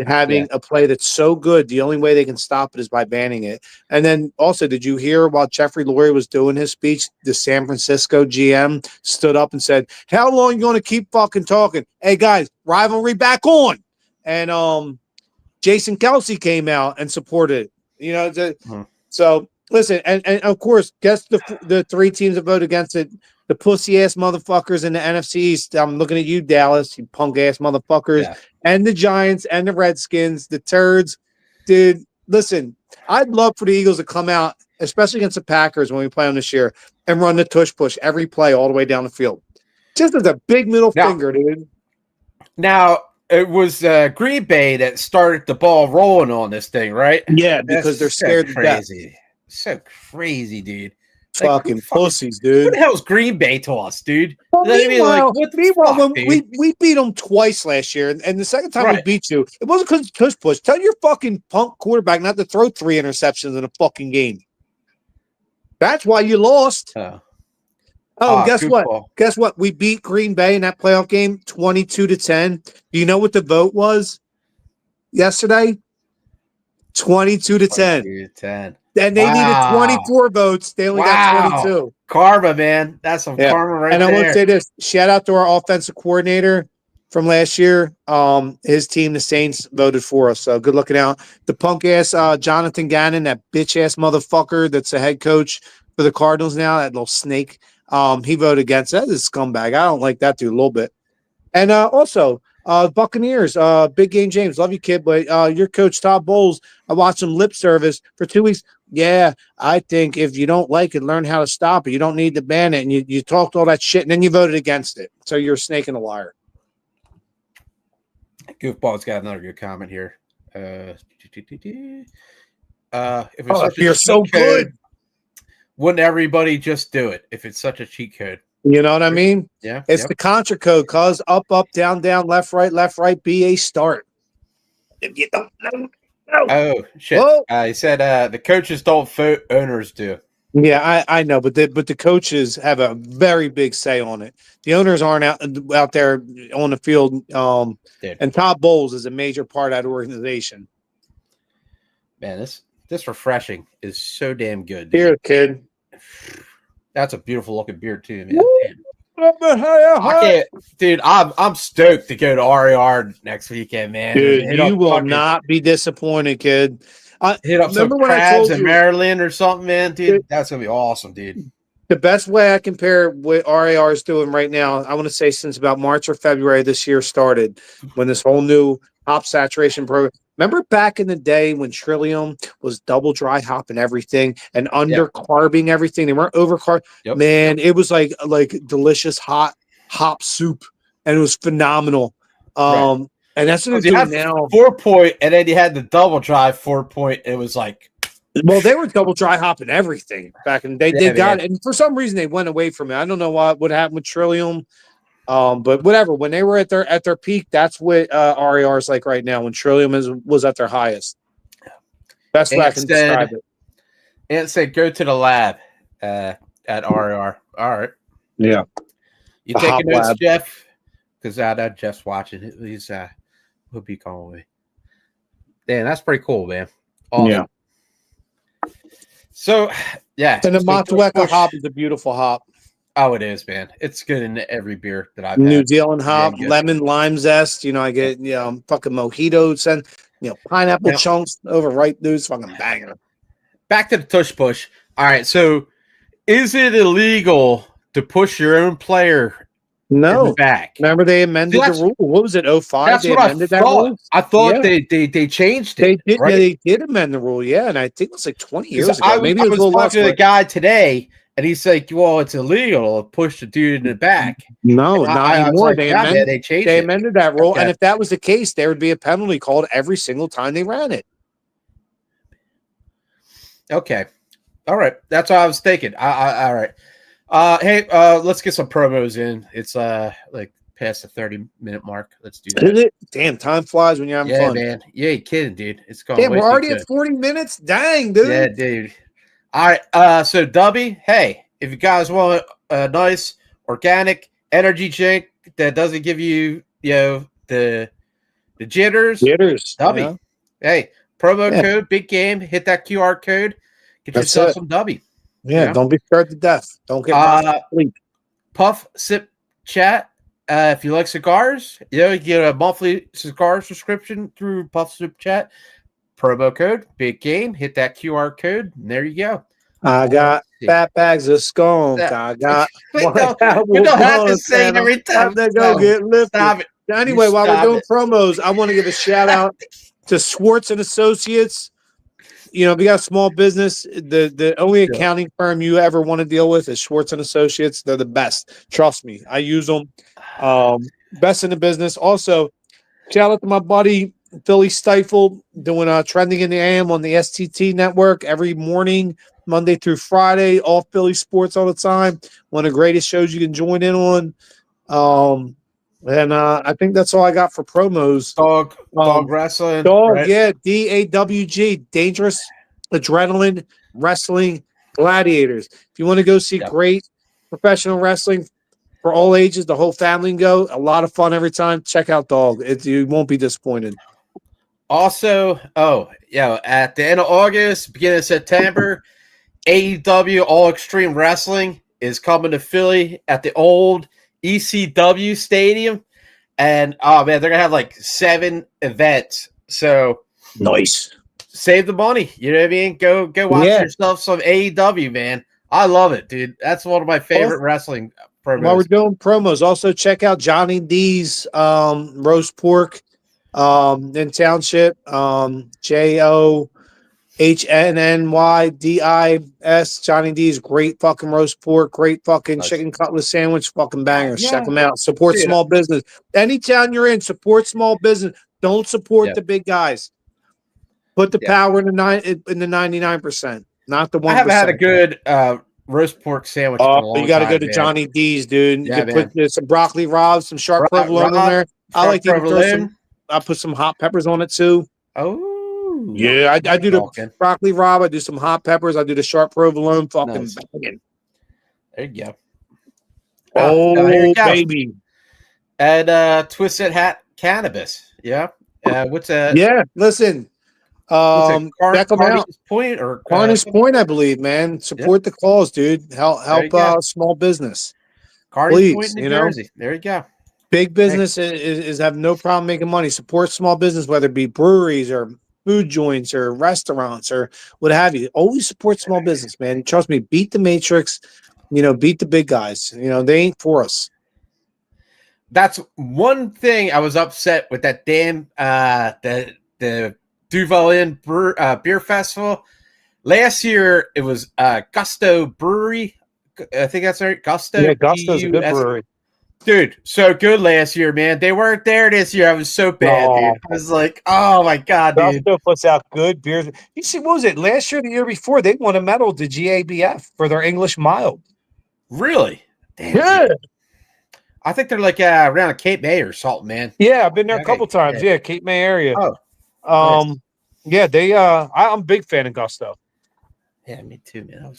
having a play that's so good, the only way they can stop it is by banning it. And then also, did you hear while Jeffrey Lurie was doing his speech, the San Francisco GM stood up and said, how long are you going to keep fucking talking? Hey, guys, rivalry back on. And Jason Kelsey came out and supported it. You know, so listen, and of course, guess the three teams that vote against it, the pussy ass motherfuckers in the NFC East. I'm looking at you, Dallas, you punk ass motherfuckers, and the Giants and the Redskins, the turds. Dude, listen, I'd love for the Eagles to come out, especially against the Packers when we play them this year, and run the tush push every play all the way down the field. Just as a big middle finger, dude. Now, it was Green Bay that started the ball rolling on this thing, right? Yeah, because they're scared to death. So crazy, dude. Fucking pussies, dude. What the hell's Green Bay to us, dude? Well, meanwhile, we beat them twice last year, and the second time we beat you, it wasn't because of tush push. Tell your fucking punk quarterback not to throw 3 interceptions in a fucking game. That's why you lost. Oh, guess what? Guess what? We beat Green Bay in that playoff game 22-10. Do you know what the vote was yesterday? 22-10. 10. And they needed 24 votes. They only got 22. Karma, man. That's some karma right there. And I want to say this. Shout out to our offensive coordinator from last year. His team, the Saints, voted for us. So good looking out. The punk-ass Jonathan Gannon, that bitch-ass motherfucker that's the head coach for the Cardinals now, that little snake, he voted against. That is a scumbag. I don't like that dude a little bit. And also, Buccaneers, Big Game James, love you, kid, but your coach, Todd Bowles, I watched him lip service for 2 weeks. Yeah, I think if you don't like it, learn how to stop it. You don't need to ban it. And you talked all that shit, and then you voted against it. So you're a snake and a liar. Goofball's got another good comment here. If you're so good, wouldn't everybody just do it if it's such a cheat code? You know what I mean? Yeah. It's the contra code, cause up, down, left, right, be a start. If you don't know. Oh, shit. He said the coaches don't vote, owners do. Yeah, I know, but the coaches have a very big say on it. The owners aren't out there on the field. And Todd Bowles is a major part of that organization. Man, this refreshing is so damn good. Here, kid. That's a beautiful looking beard too, man. I can't, dude. I'm stoked to go to RER next weekend, man. Dude, you will not be disappointed, kid. Hit up some crabs in Maryland or something, man, dude. That's gonna be awesome, dude. The best way I compare what RER is doing right now, I want to say since about March or February this year started, when this whole new hop saturation program. Remember back in the day when Trillium was double dry hopping everything and under carbing everything? They weren't over carb. Yep. Man, it was like delicious hot hop soup, and it was phenomenal. And that's what they're doing now. 4 point, and then you had the double dry 4 point. It was like, well, they were double dry hopping everything back in the day. They got it, and for some reason they went away from it. I don't know what happened with Trillium. But whatever, when they were at their peak, that's what RER is like right now. When Trillium was at their highest, best way I can describe it. And said, "Go to the lab at RER." All right, yeah. You taking notes, Jeff? Because that Jeff's watching. He's he'll be calling me. Damn, that's pretty cool, man. Awesome. Yeah. So, yeah, and the Motueka hop is a beautiful hop. Oh, it is, man. It's good in every beer that I've New had. Zealand hop, lemon, lime zest. I get fucking mojitos and pineapple chunks over right, dude. It's fucking banger. Back to the tush push. All right, so is it illegal to push your own player? No. Back. Remember they amended the rule. What was it? 05? That's what I thought. I thought they changed it. They did. Right? They did amend the rule. Yeah, and I think it was like 20 years ago. Maybe I was talking to the guy today. And he's like, well, it's illegal to push the dude in the back. No, not anymore. Like, they amended that rule. Okay. And if that was the case, there would be a penalty called every single time they ran it. Okay. All right. That's what I was thinking. All right. Hey, let's get some promos in. It's like past the 30-minute mark. Let's do that. Is it? Damn, time flies when you're having fun. Yeah, man. You ain't kidding, dude. It's going. Damn, we're already at 40 minutes? Dang, dude. Yeah, dude. All right, so Dubby, hey, if you guys want a nice organic energy drink that doesn't give you, the jitters, Dubby. Yeah. Hey, promo code Big Game, hit that QR code, get yourself some Dubby. Yeah, don't be scared to death. Don't get sleep. Puff Sip Chat. If you like cigars, you get a monthly cigar subscription through Puff Sip Chat. Promo code Big Game. Hit that QR code, and there you go. I got fat bags of scones. I got. You don't have to say it every time. Go get lifted. Anyway, while we're doing promos, I want to give a shout out to Schwartz and Associates. If you got a small business, the only accounting firm you ever want to deal with is Schwartz and Associates. They're the best. Trust me, I use them. Best in the business. Also, shout out to my buddy Philly Stifle doing trending in the AM on the STT network every morning, Monday through Friday, all Philly sports all the time. One of the greatest shows you can join in on. And I think that's all I got for promos. Dog wrestling. Right? Yeah, DAWG, Dangerous Adrenaline Wrestling Gladiators. If you want to go see great professional wrestling for all ages. The whole family can go. A lot of fun every time. Check out Dog. You won't be disappointed. Also, at the end of August, beginning of September, AEW All Extreme Wrestling is coming to Philly at the old ECW Stadium. And, oh, man, they're going to have like 7 events. So, nice. Save the money. You know what I mean? Go watch yourself some AEW, man. I love it, dude. That's one of my favorite wrestling promos. While we're doing promos, also check out Johnny D's roast pork in Township. JOHNNYDIS. Johnny D's great fucking roast pork, great fucking chicken cutlet sandwich, fucking bangers. Check them out. Support small business. Any town you're in, support small business. Don't support the big guys. Put the power in the 99%, not the 1%. I haven't had a good roast pork sandwich. You got to go to Johnny D's, dude. You can put some broccoli rabe, some sharp provolone in there. I like to throw some. I put some hot peppers on it too. Oh, yeah. I do the broccoli rabe. I do some hot peppers. I do the sharp provolone. Fucking banging. There you go. Oh, baby. And Twisted Hat Cannabis. Yeah. What's that? Yeah. Listen. Carney's Point or Carney's Point, I believe, man. Support the cause, dude. Help small business. Carney's Point, New Jersey. There you go. Big business is have no problem making money. Support small business, whether it be breweries or food joints or restaurants or what have you. Always support small business, man. Trust me. Beat the matrix. Beat the big guys. They ain't for us. That's one thing I was upset with that damn the Duval Inn Beer Festival. Last year, it was Gusto Brewery. I think that's right. Gusto. Yeah, Gusto's a good brewery. Dude, so good last year, man. They weren't there this year. I was so bad, dude. I was like, oh, my God, dude. Gusto puts out good beers. You see, what was it? Last year, the year before, they won a medal to GABF for their English mild. Really? Damn, yeah. Dude. I think they're like around Cape May or something, man. Yeah, I've been there a couple times. Yeah, Cape May area. Oh. Nice. Yeah, I'm a big fan of Gusto. Yeah, me too, man.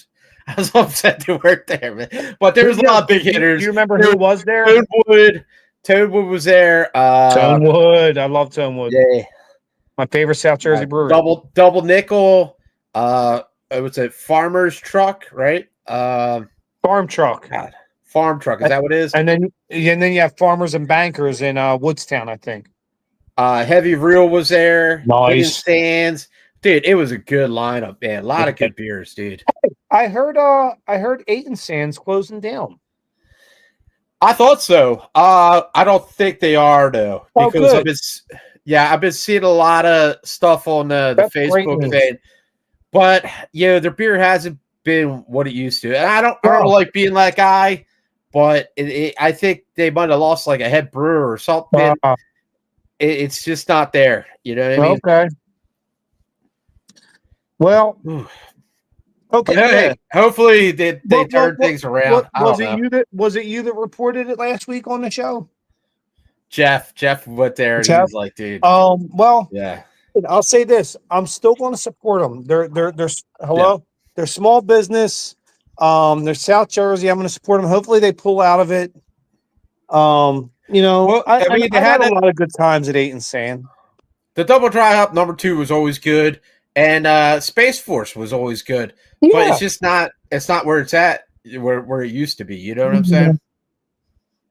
I was upset to work there, man. But there was a lot of big hitters. Do you remember who was there? Tonewood was there. Tonewood. I love Tonewood. Yeah. My favorite South Jersey brewery. Double nickel. What's it? Farmer's Truck, right? Farm Truck. God. Farm Truck. Is that what it is? And then you have Farmers and Bankers in Woodstown, I think. Heavy Reel was there. Nice. Stands. Dude, it was a good lineup, man. A lot of good beers, dude. I heard 8 and Sands closing down. I thought so. I don't think they are though, because I've been seeing a lot of stuff on the Facebook thing. But their beer hasn't been what it used to. And I don't like being that guy, but I think they might have lost like a head brewer or something. It's just not there. You know what I mean? Okay. Well, okay. Hey, hopefully they turn things around. Was it you that reported it last week on the show? Jeff went there and he was like, dude. Well, yeah. I'll say this: I'm still going to support them. They're They're small business. They're South Jersey. I'm going to support them. Hopefully, they pull out of it. I had a lot of good times at 8 and Sand. The Double Dry Hop #2 was always good. And Space Force was always good, but it's just not. It's not where it's at, where it used to be. You know what I'm saying?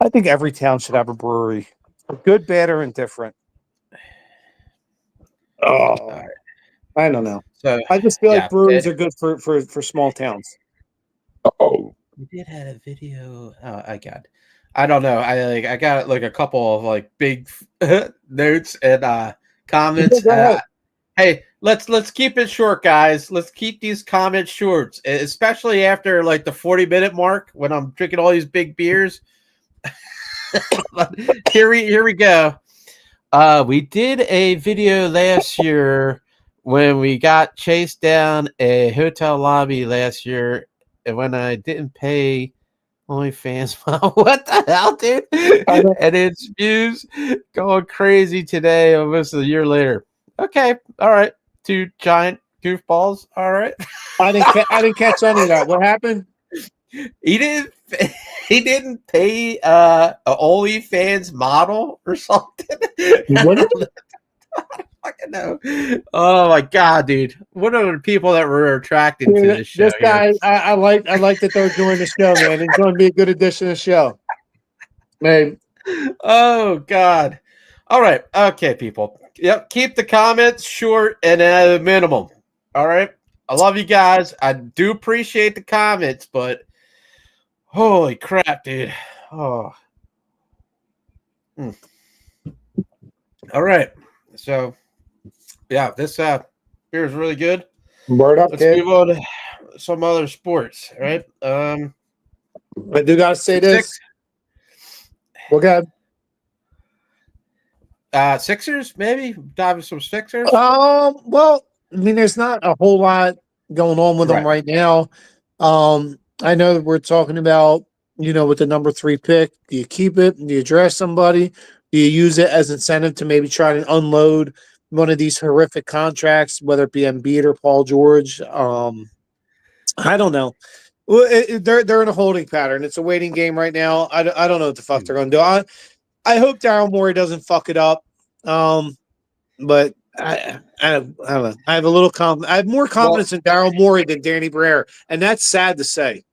I think every town should have a brewery, good, bad, or indifferent. Oh, I don't know. So I just feel like breweries are good for small towns. Oh, we did have a video. Oh, I don't know. I got like a couple of like big notes and comments. Hey, let's keep it short, guys. Let's keep these comments short, especially after like the 40-minute mark when I'm drinking all these big beers. Here we go. We did a video last year when we got chased down a hotel lobby last year, and when I didn't pay OnlyFans. What the hell, dude? And its views going crazy today, almost a year later. Okay, all right. 2 giant goofballs. All right. I didn't catch any of that. What happened? He didn't. He didn't pay a OnlyFans model or something. What is it? I don't know. Oh my god, dude! What are the people that were attracted to this show? This guy, I like that they're doing the show, man. He's going to be a good addition to the show, man. Oh god! All right, okay, people. Yep, keep the comments short and at a minimum. All right, I love you guys. I do appreciate the comments, but holy crap, dude! Oh. All right, so yeah, this beer is really good. Word up, Let's kid. move on to some other sports, right? I do gotta say this. Okay. Sixers, maybe dive into some Sixers. Well, I mean, there's not a whole lot going on with them right now. I know that we're talking about, with the number 3 pick. Do you keep it? Do you draft somebody? Do you use it as incentive to maybe try to unload one of these horrific contracts, whether it be Embiid or Paul George? I don't know. Well, they're in a holding pattern. It's a waiting game right now. I don't know what the fuck they're going to do. I hope Daryl Morey doesn't fuck it up. But I don't know. I have a little I have more confidence in Daryl Morey than Danny Briere, and that's sad to say.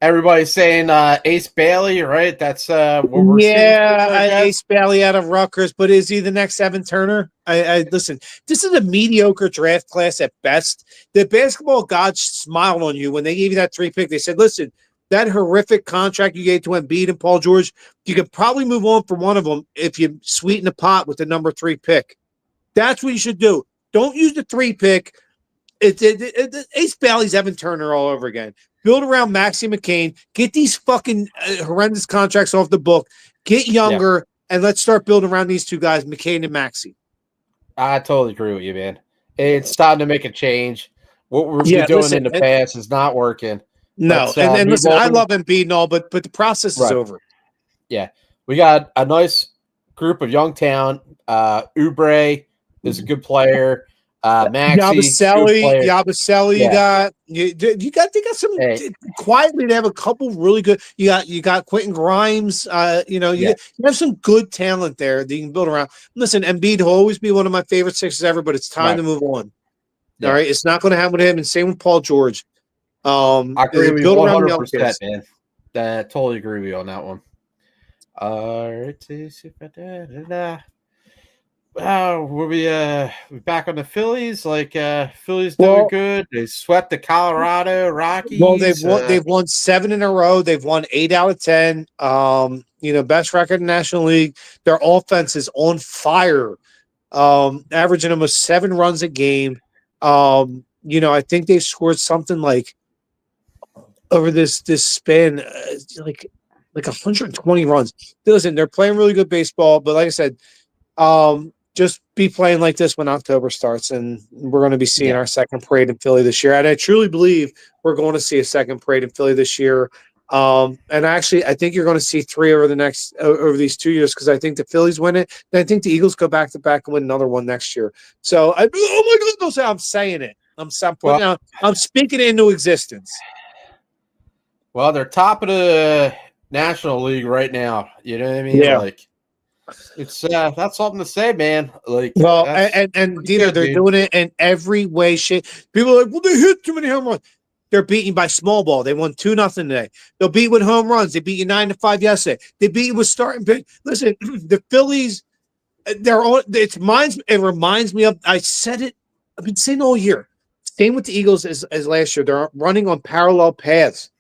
Everybody's saying Ace Bailey, right? That's what we're seeing. Ace Bailey out of Rutgers, but is he the next Evan Turner? I listen. This is a mediocre draft class at best. The basketball gods smiled on you when they gave you that 3 pick. They said, "Listen, that horrific contract you gave to Embiid and Paul George, you could probably move on for one of them if you sweeten the pot with the number 3 pick. That's what you should do. Don't use the 3 pick. Ace Bailey's Evan Turner all over again. Build around Maxie McCain. Get these fucking horrendous contracts off the book. Get younger, and let's start building around these 2 guys, McCain and Maxie." I totally agree with you, man. It's time to make a change. What we've been doing in the past is not working. No, and listen, I love Embiid and all, but the process is over. Yeah, we got a nice group of young talent. Oubre is a good player. Maxey, Yabusele, you got some quietly. They have a couple really good. You got Quentin Grimes. You have some good talent there that you can build around. Listen, Embiid will always be one of my favorite Sixers ever, but it's time to move on. All right, it's not going to happen with him, and same with Paul George. I agree with you 100%, man. I totally agree with you on that one. We'll be back on the Phillies. Phillies doing good. They swept the Colorado Rockies. Well, they've won 7 in a row. They've won 8 out of 10. Best record in the National League. Their offense is on fire. Averaging almost 7 runs a game. I think they've scored something like over this span, like 120 runs. Listen, they're playing really good baseball, but like I said, just be playing like this when October starts, and we're going to be seeing our second parade in Philly this year. And I truly believe we're going to see a second parade in Philly this year. And actually, I think you're going to see 3 over these 2 years, because I think the Phillies win it. And I think the Eagles go back to back and win another one next year. So, oh my goodness, I'm saying it. I'm speaking it into existence. Well, they're top of the National League right now. You know what I mean? Yeah. It's that's something to say, man. And DeeTer, they're doing it in every way, shape. People are like, well, they hit too many home runs. They're beating by small ball. They won 2-0 today. They'll beat with home runs. They beat you 9-5 yesterday. They beat you with starting pitch. Listen, the Phillies, it reminds me of, I said it, I've been saying all year. Same with the Eagles as last year. They're running on parallel paths.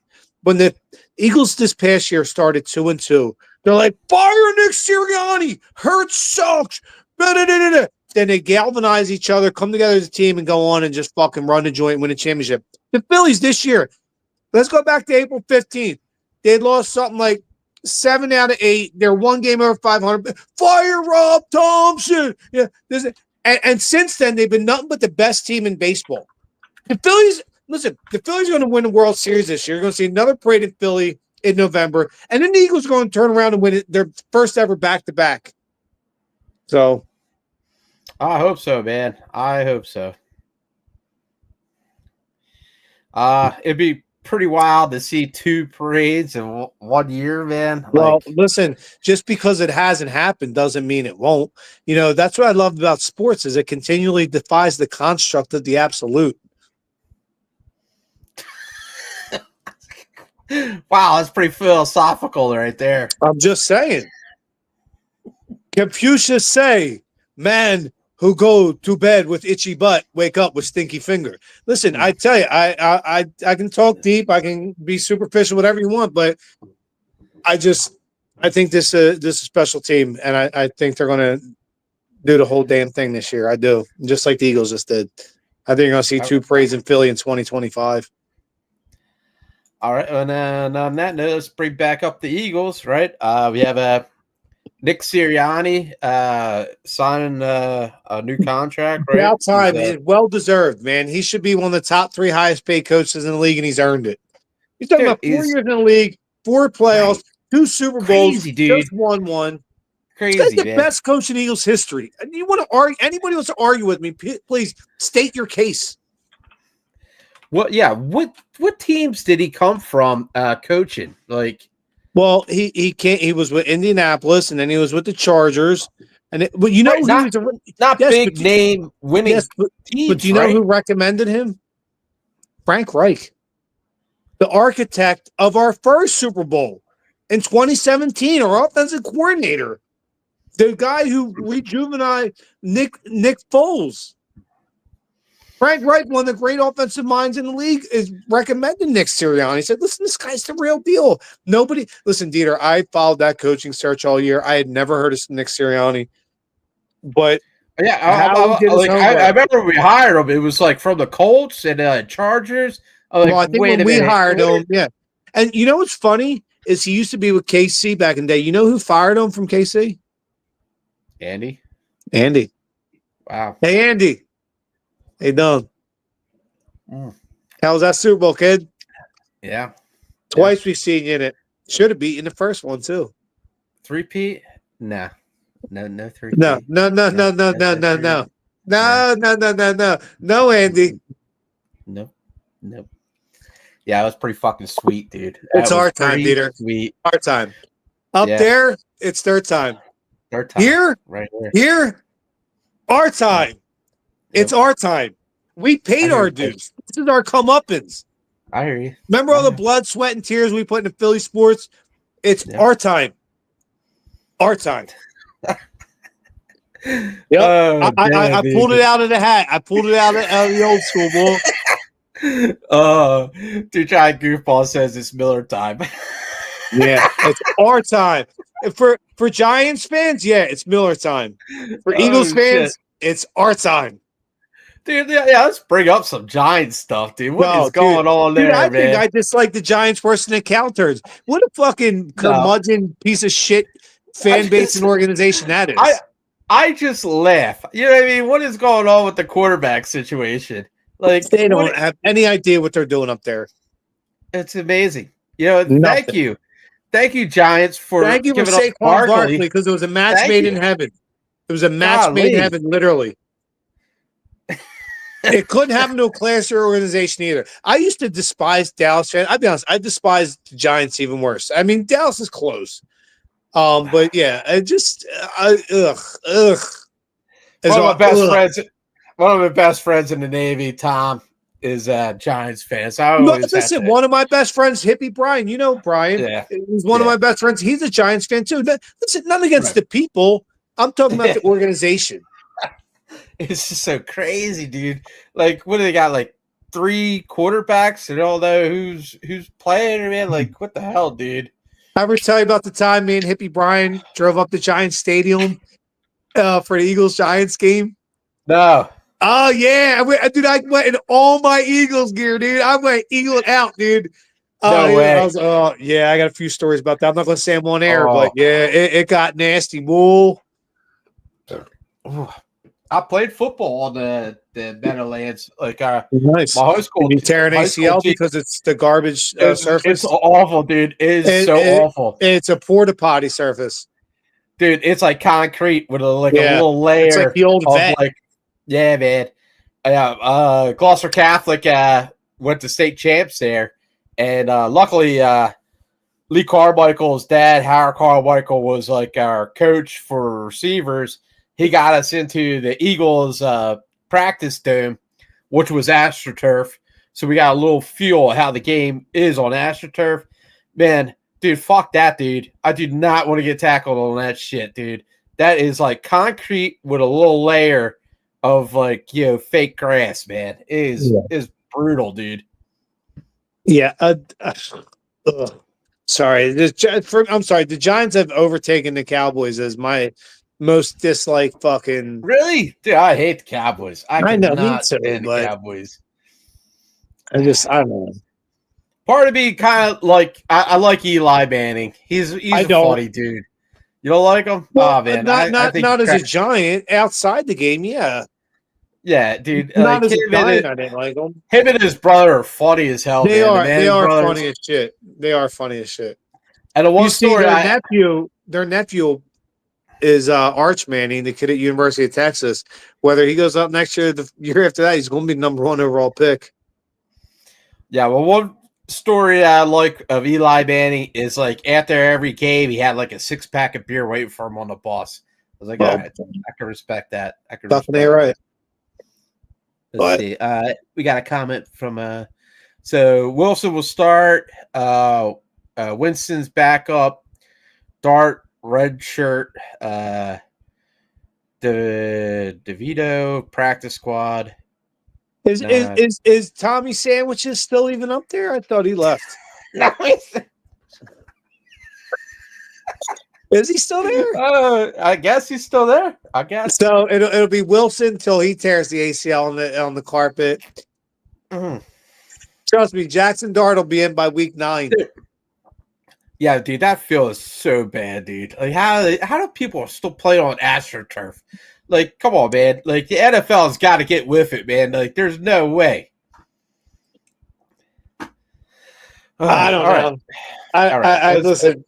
When the Eagles this past year started 2-2, they're like, fire Nick Sirianni. Hurts sucks. Then they galvanize each other, come together as a team, and go on and just fucking run the joint and win a championship. The Phillies this year, let's go back to April 15th. They had lost something like 7 out of 8. They're 1 game over 500. Fire Rob Thompson. Yeah, and since then, they've been nothing but the best team in baseball. The Phillies are going to win the World Series this year. You're going to see another parade in Philly in November, and then the Eagles are going to turn around and win their first ever back-to-back. So, I hope so, man. I hope so. It'd be pretty wild to see 2 parades in 1 year, man. Well, listen, just because it hasn't happened doesn't mean it won't. That's what I love about sports is it continually defies the construct of the absolute. Wow, that's pretty philosophical right there. I'm just saying. Confucius say, man who go to bed with itchy butt, wake up with stinky finger. Listen, I tell you, I can talk deep, I can be superficial, whatever you want, but I think this is a special team, and I think they're going to do the whole damn thing this year. I do, just like the Eagles just did. I think you're going to see 2 parades in Philly in 2025. All right, and then on that note, let's bring back up the Eagles, right? We have Nick Sirianni signing a new contract, right? About time. Well-deserved, man. He should be one of the top 3 highest-paid coaches in the league, and he's earned it. He's talking about 4 years in the league, 4 playoffs, right. 2 Super Bowls, crazy, dude. Just won one. Crazy, this guy's the best coach in Eagles history. And you want to argue? Anybody wants to argue with me? Please state your case. Well, yeah. What teams did he come from coaching? Well, he can't. He was with Indianapolis, and then he was with the Chargers. But you know, right, not big name winning. Yes, teams, but do you know who recommended him? Frank Reich, the architect of our first Super Bowl in 2017, our offensive coordinator, the guy who rejuvenated Nick Foles. Frank Reich, one of the great offensive minds in the league, is recommending Nick Sirianni. He said, listen, this guy's the real deal. Listen, DeeTer, I followed that coaching search all year. I had never heard of Nick Sirianni. But yeah, I remember we hired him. It was from the Colts and Chargers. I think when we hired him, yeah. And you know what's funny is he used to be with KC back in the day. You know who fired him from KC? Andy. Wow. Hey, Andy. Hey, Don. How was that Super Bowl, kid? Yeah. Twice we've seen you in it. Should have beaten the first one, too. 3-peat? Nah. No 3-peat. No, Andy. Nope. Yeah, it was pretty fucking sweet, dude. It's our time, DeeTer. Sweet. Our time. Up there, it's their time. Their time. Here, right here, our time. It's our time. We paid our dues. This is our comeuppance. I hear you. Remember all the blood, sweat, and tears we put into Philly sports? It's our time. Our time. Yep. Oh, I pulled it out of the hat. I pulled it out of the old school, boy. Dude, Giant Goofball says it's Miller time. Yeah, it's our time. For Giants fans, yeah, it's Miller time. For Eagles fans, it's our time. Dude, yeah, let's bring up some Giants stuff, dude. What is going on there, I man? think I dislike the Giants worse than the Cowturds. What a fucking curmudgeon piece of shit fan base and organization that is. I just laugh. You know what I mean? What is going on with the quarterback situation? They don't have any idea what they're doing up there. It's amazing. Thank you. Thank you, Giants, for giving up Barkley because it was a match made in heaven. It was a match made in heaven, literally. It couldn't happen to a classier organization either. I used to despise Dallas fans. I'll be honest, I despise the Giants even worse. I mean, Dallas is close. But yeah, I just ugh. One of my best friends in the Navy, Tom, is a Giants fan. So listen, one of my best friends, Hippie Brian. You know Brian. Yeah. He's one of my best friends. He's a Giants fan too. Listen, none against the people. I'm talking about the organization. It's just so crazy, dude. What do they got? 3 quarterbacks and all know who's playing, man. What the hell, dude? I ever tell you about the time me and Hippie Brian drove up to Giants Stadium for the Eagles Giants game? No. Oh yeah, I went in all my Eagles gear, dude. I went Eagle out, dude. No way. I got a few stories about that. I'm not going to say them on air, but yeah, it got nasty. Whoa. I played football on the Meadowlands. Nice. My high school. You tear an ACL because it's the garbage surface. It's awful, dude. It's awful. It's a porta potty surface, dude. It's like concrete with a little layer. It's like the old vet. Yeah, man. Yeah. Gloucester Catholic went to state champs there, And luckily, Lee Carmichael's dad, Howard Carmichael, was like our coach for receivers. He got us into the Eagles practice dome, which was AstroTurf. So we got a little feel of how the game is on AstroTurf. Man, dude, fuck that, dude. I do not want to get tackled on that shit, dude. That is like concrete with a little layer of like, fake grass, man. It is brutal, dude. Yeah. Sorry. I'm sorry. The Giants have overtaken the Cowboys as my most disliked fucking. Really? Dude, I hate the Cowboys. I know, not stand the Cowboys. I don't know. Part of me kind of like, I like Eli Manning. He's a funny dude. You don't like him? Well, oh, man. Not as a Giant. Outside the game, yeah. Yeah, dude. Not as a Giant, I didn't like him. Him and his brother are funny as hell, They man. They are funny as shit. They are funny as shit. And the one story their nephew is Arch Manning, the kid at University of Texas. Whether he goes up next year, the year after that, he's going to be number 1 overall pick. Yeah, well, one story I like of Eli Manning is like after every game, he had like a 6-pack of beer waiting for him on the bus. I was like, all right, I can respect that. Right. Let's see. We got a comment from so Wilson will start. Winston's back up. Dart, red shirt. DeVito, practice squad. Is Tommy Sandwiches still even up there? I thought he left. No, is he still there? I guess he's still there. I guess so. It'll be Wilson until he tears the ACL on the carpet. Mm-hmm. Trust me, Jackson Dart will be in by week 9. Yeah, dude, that feel is so bad, dude. Like, how do people still play on AstroTurf? Like, come on, man. Like, the NFL has got to get with it, man. Like, there's no way. I don't know. Right. Listen.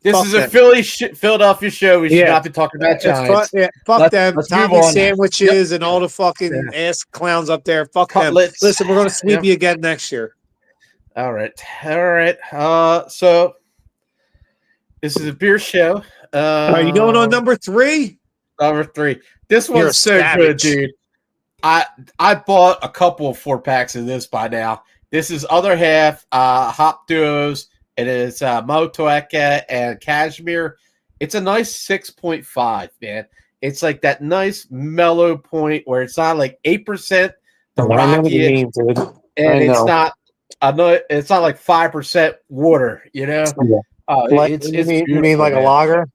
This is a Philadelphia show. We should not be talking about Giants. Fuck them. Tommy Sandwiches and all the fucking ass clowns up there. Fuck them. Listen, we're going to sweep you again next year. All right. So this is a beer show. Are you going on number 3? Number 3. This one's so good, dude. I bought a couple of 4-packs of this by now. This is Other Half Hop Duos. It is Motueka and Cashmere. It's a nice 6.5, man. It's like that nice mellow point where it's not like 8% the rocky, and it's not. I know it's not like 5% water. You know, you mean like a lager?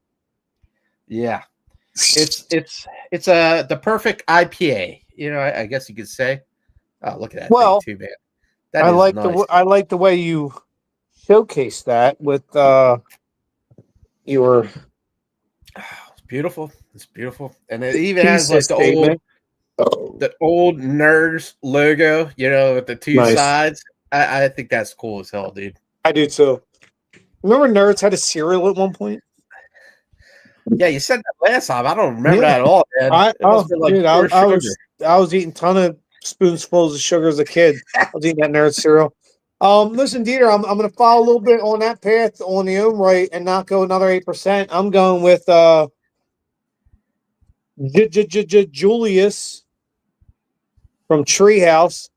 Yeah, it's the perfect IPA. You know, I guess you could say. Oh, look at that thing too, man. I like the way you showcase that with your. It's beautiful. It's beautiful, and it even has like the old Nerds logo. You know, with the 2 sides. I think that's cool as hell, dude. I do too. Remember Nerds had a cereal at one point? Yeah, you said that last time. I don't remember that at all, man. I was eating a ton of spoonfuls of sugar as a kid. I was eating that Nerd cereal. Listen, DeeTer, I'm going to follow a little bit on that path on the own right and not go another 8%. I'm going with Julius from Treehouse.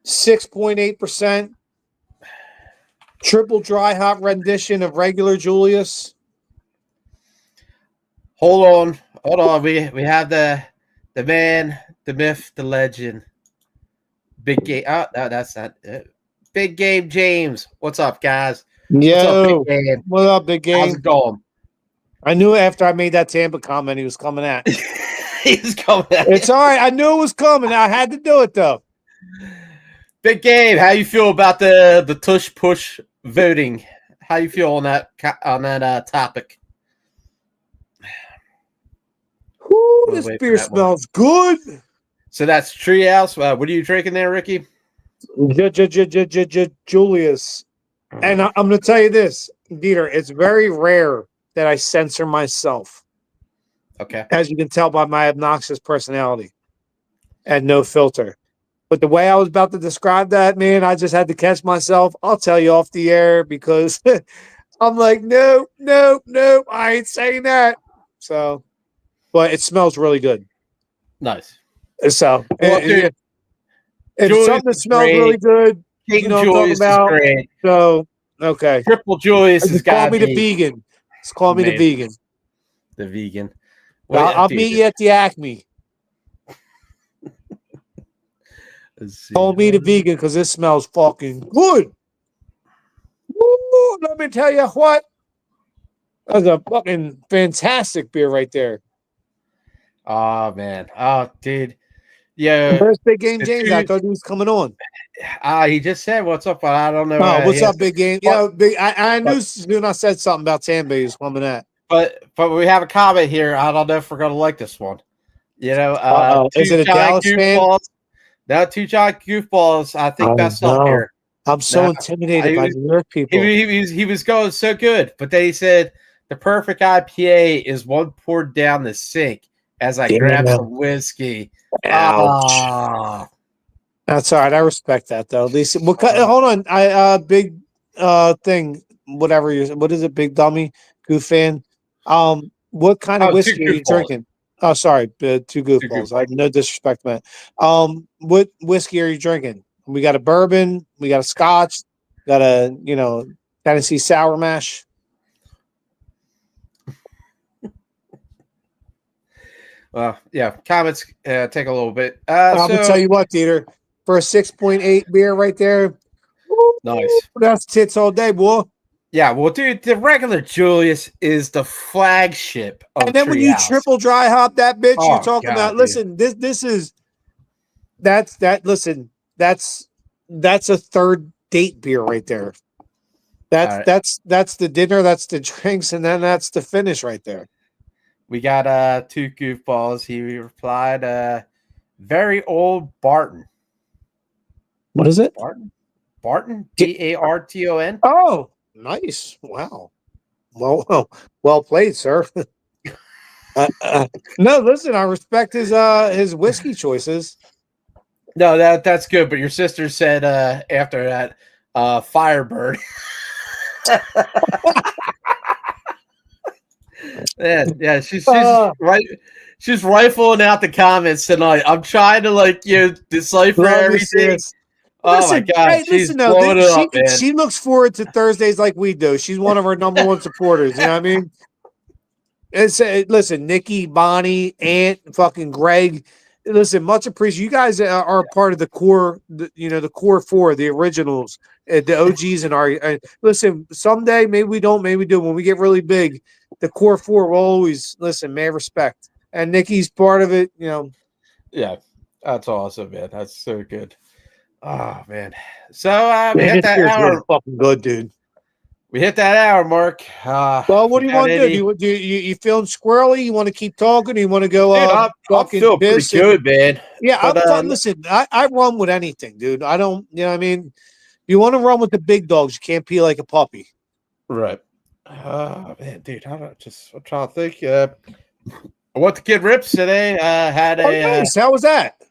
6.8%. Triple dry hop rendition of regular Julius. Hold on. We have the man, the myth, the legend. Big game. Oh, no, that's not it. Big Game James. What's up, guys? Yo. What up, Big Game? How's it going? I knew after I made that Tampa comment he was coming at. He's coming at. It's all right. I knew it was coming. I had to do it though. Big Game, how you feel about the Tush push voting? How you feel on that topic? Ooh, this beer smells good. So that's Treehouse. What are you drinking there, Ricky? Julius. And I'm going to tell you this, DeeTer, it's very rare that I censor myself. Okay. As you can tell by my obnoxious personality and no filter. But the way I was about to describe that, man, I just had to catch myself. I'll tell you off the air because I'm like, no, I ain't saying that. So, but it smells really good. Nice. So, well, dude, if something smells really good, King you know Julius what I'm talking about. is great. So, okay. Triple Julius has got call me the vegan. Just call me the vegan. The vegan. Well, I'll meet you at the Acme. Call me the vegan because this smells fucking good. Woo, let me tell you what. That's a fucking fantastic beer right there. Oh, man. Oh, dude. Yeah. Where's Big Game James? I thought he was coming on. He just said, what's up? But I don't know. Oh, what's up, Big Game? Yeah, I knew when I said something about Tampa, he was coming at. But we have a comment here. I don't know if we're going to like this one. You know, is it a Dallas fan? No, two giant goofballs. I think that's up here. I'm so intimidated by New York people. He was going so good, but then he said the perfect IPA is one poured down the sink as I grab some whiskey. Ouch. That's all right. I respect that though. At least hold on. Big thing. Whatever what is it? Big dummy goof fan. What kind of whiskey are you drinking? Oh, sorry, two goofballs. I no disrespect, man. What whiskey are you drinking? We got a bourbon, we got a Scotch, got a Tennessee sour mash. Well, yeah, comments take a little bit. I'm gonna tell you what, DeeTer, for a 6.8 beer right there, nice. That's tits all day, boy. Yeah, well, dude, the regular Julius is the flagship of and then when you triple dry hop that bitch, you're talking about. Dude. Listen, this is that's a third date beer right there. That's the dinner, that's the drinks, and then that's the finish right there. We got two goofballs. He replied, very old Barton. What is it? Barton? Barton? Oh, nice. Wow. Well played, sir. No, listen, I respect his whiskey choices. No, that's good. But your sister said after that, Firebird. yeah, she's right. She's rifling out the comments tonight. I'm trying to decipher everything. Oh my god, hey, she's blowing it up, man. She looks forward to Thursdays like we do. She's one of our number one supporters. You know what I mean? Listen, Nikki, Bonnie, Aunt, fucking Greg. Listen, much appreciated. You guys are part of the core. The core four, the originals, the OGs, and our. Listen, someday maybe we don't, maybe we do. When we get really big, the core four will always listen. May respect, and Nikki's part of it. Yeah, that's awesome, man. That's so good. Oh man, so we hit that hour. Really fucking good, dude. We hit that hour mark. Well, what do you want to do? You feeling squirrely? You want to keep talking? Or you want to go? Dude, I'm feeling pretty good, man. Yeah, I'm fun. Listen, I run with anything, dude. I don't. You know what I mean? You want to run with the big dogs. You can't pee like a puppy. Right. Man, dude, I'm trying to think. I went to Kid Rips today. Had nice. How was that?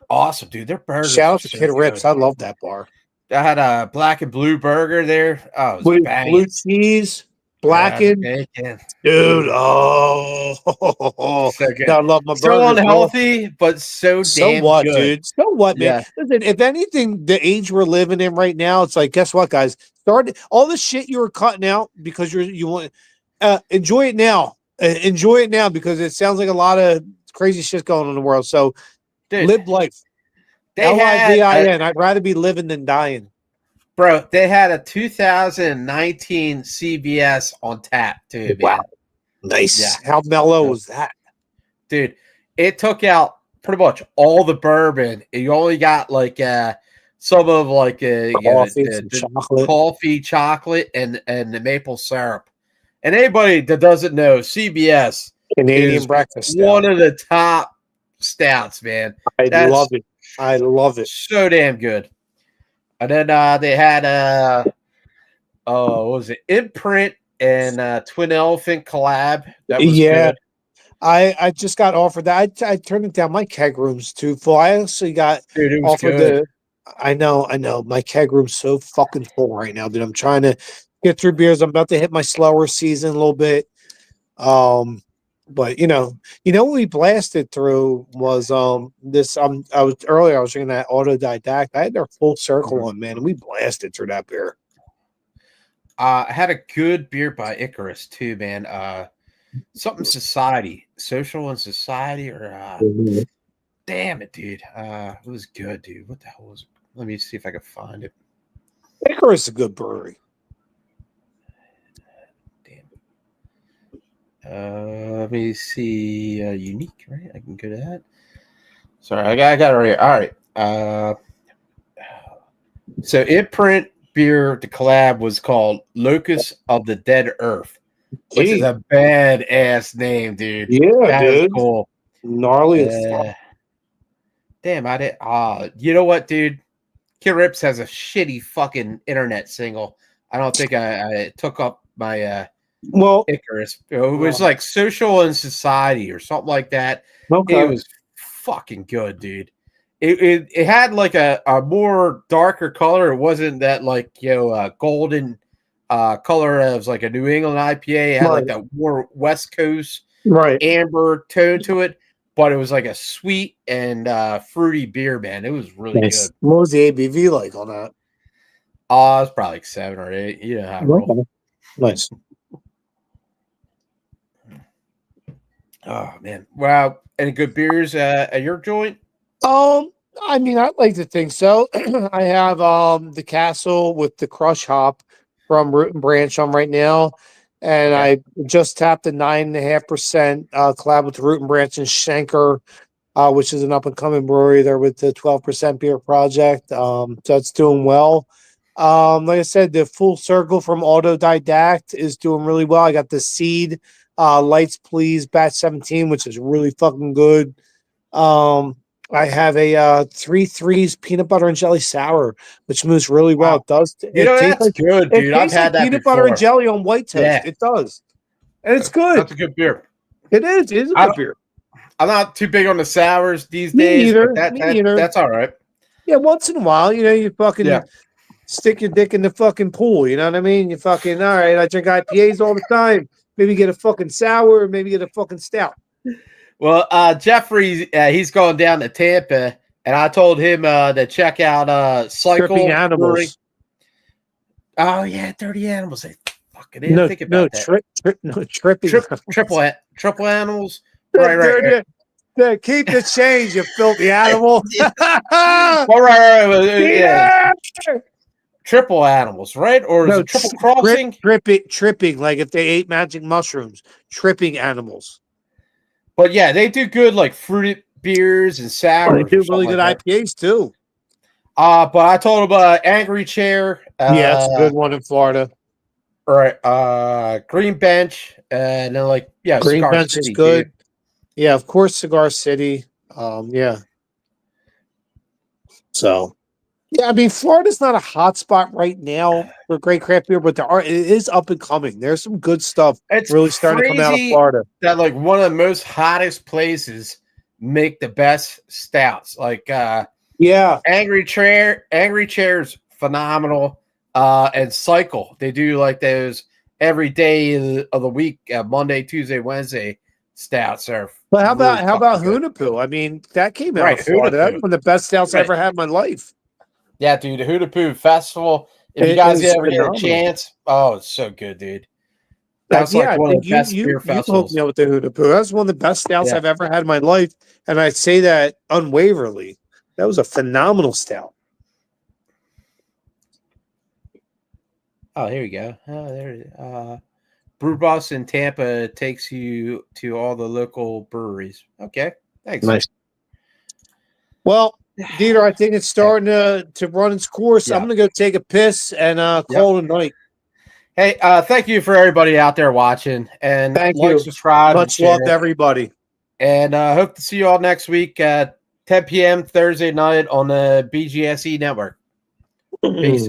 Awesome, dude. Their burgers. Shout out to Kid Rips. I love that bar. I had a black and blue burger there. Oh, it was banging. Blue cheese, blackened, bacon. Dude. Oh, so good. I love my burger. So unhealthy, but so damn what, good. Dude? So what, man? Yeah. Listen, if anything, the age we're living in right now, it's like, guess what, guys? Start all the shit you were cutting out because you want enjoy it now. Enjoy it now because it sounds like a lot of crazy shit going on in the world. So, dude, live life. LIVIN. I'd rather be living than dying. Bro, they had a 2019 CBS on tap, too, man. Wow. Nice. Yeah. How mellow was that? Dude, it took out pretty much all the bourbon. You only got some of coffee, chocolate, and the maple syrup. And anybody that doesn't know, CBS Canadian breakfast one of the top stouts, man. I love it. I love it. So damn good. And then they had what was it? Imprint and Twin Elephant collab. That was good. I just got offered that. I turned it down. My keg room's too full. I actually got offered good. I know. My keg room's so fucking full right now, dude. I'm trying to get through beers. I'm about to hit my slower season a little bit. But what we blasted through was this. I was drinking that autodidact. I had their Full Circle on, man, and we blasted through that beer. I had a good beer by Icarus too, man. Something Society, Social and Society, or damn it, dude. It was good, dude. What the hell was it? Let me see if I can find it. Icarus is a good brewery. Let me see. Unique, right? I can go to that. Sorry, I got it right here. All right. So Imprint beer, the collab was called Locus of the Dead Earth, which is a badass name, dude. Yeah, that dude. Is cool. Gnarly as fuck. Damn, I did. You know what, dude? Kid Rips has a shitty fucking internet single. I don't think I took up my Icarus. It was like Social and Society or something like that. Okay. It was fucking good, dude. It had like a more darker color. It wasn't that like golden color as like a New England IPA. It had like that more West Coast amber tone to it, but it was like a sweet and fruity beer, man. It was really good. What was the ABV like on that? It was probably like 7 or 8. You know how to roll. Nice. Oh man! Wow, any good beers at your joint? I mean, I'd like to think so. I have the Castle with the Crush Hop from Root and Branch on right now, and I just tapped a 9.5% collab with Root and Branch and Schenker, which is an up and coming brewery there with the 12% beer project. So it's doing well. Like I said, the Full Circle from Autodidact is doing really well. I got the Seed Lights Please Batch 17, which is really fucking good. I have a 3 Threes peanut butter and jelly sour, which moves really well. It does. That's like, good, dude. I've had that peanut butter and jelly on white toast. Yeah. It does, and it's good. That's a good beer. It is. It is a good beer. I'm not too big on the sours these days. Either. But that's all right. Yeah, once in a while, you fucking stick your dick in the fucking pool. You know what I mean? You fucking all right. I drink IPAs all the time. Maybe get a fucking sour, maybe get a fucking stout. Well, Jeffrey, he's going down to Tampa, and I told him to check out Cycle. Tripping Animals. Brewery. Oh yeah, Dirty Animals. I fucking didn't think about that. Triple Animals. Right. Yeah, keep the change, you filthy animal. right. Triple Animals, right? Or is it Triple Crossing? Tripping, like if they ate magic mushrooms. Tripping Animals. But yeah, they do good like fruited beers and sours. They do really good IPAs too. But I told him Angry Chair. It's a good one in Florida. Right. Green Bench. And then Green Cigar Bench City, is good. Dude. Yeah, of course, Cigar City. So yeah, I mean, Florida's not a hot spot right now for great craft beer, but it is up and coming. There's some good stuff really starting to come out of Florida. That like one of the most hottest places make the best stouts. Like Angry Chair's phenomenal. And Cycle. They do like those every day of the week, Monday, Tuesday, Wednesday stouts are. But how about Hunapoo? I mean, that came out of Florida. That's one of the best stouts I ever had in my life. Yeah, dude, the Hunapoo Festival. If you guys ever get a chance, it's so good, dude. That's like one of the best beer festivals. You hooked me up with the Hunapoo. That's one of the best stouts I've ever had in my life, and I say that unwaveringly. That was a phenomenal stout. Oh, here we go. Oh, there. Brew Boss in Tampa takes you to all the local breweries. Okay, thanks. Nice. Well, DeeTer, I think it's starting to run its course. Yeah. I'm going to go take a piss and call it a night. Hey, thank you for everybody out there watching. And thank you. Subscribe. Much love to everybody. And hope to see you all next week at 10 p.m. Thursday night on the BGSE Network. Peace.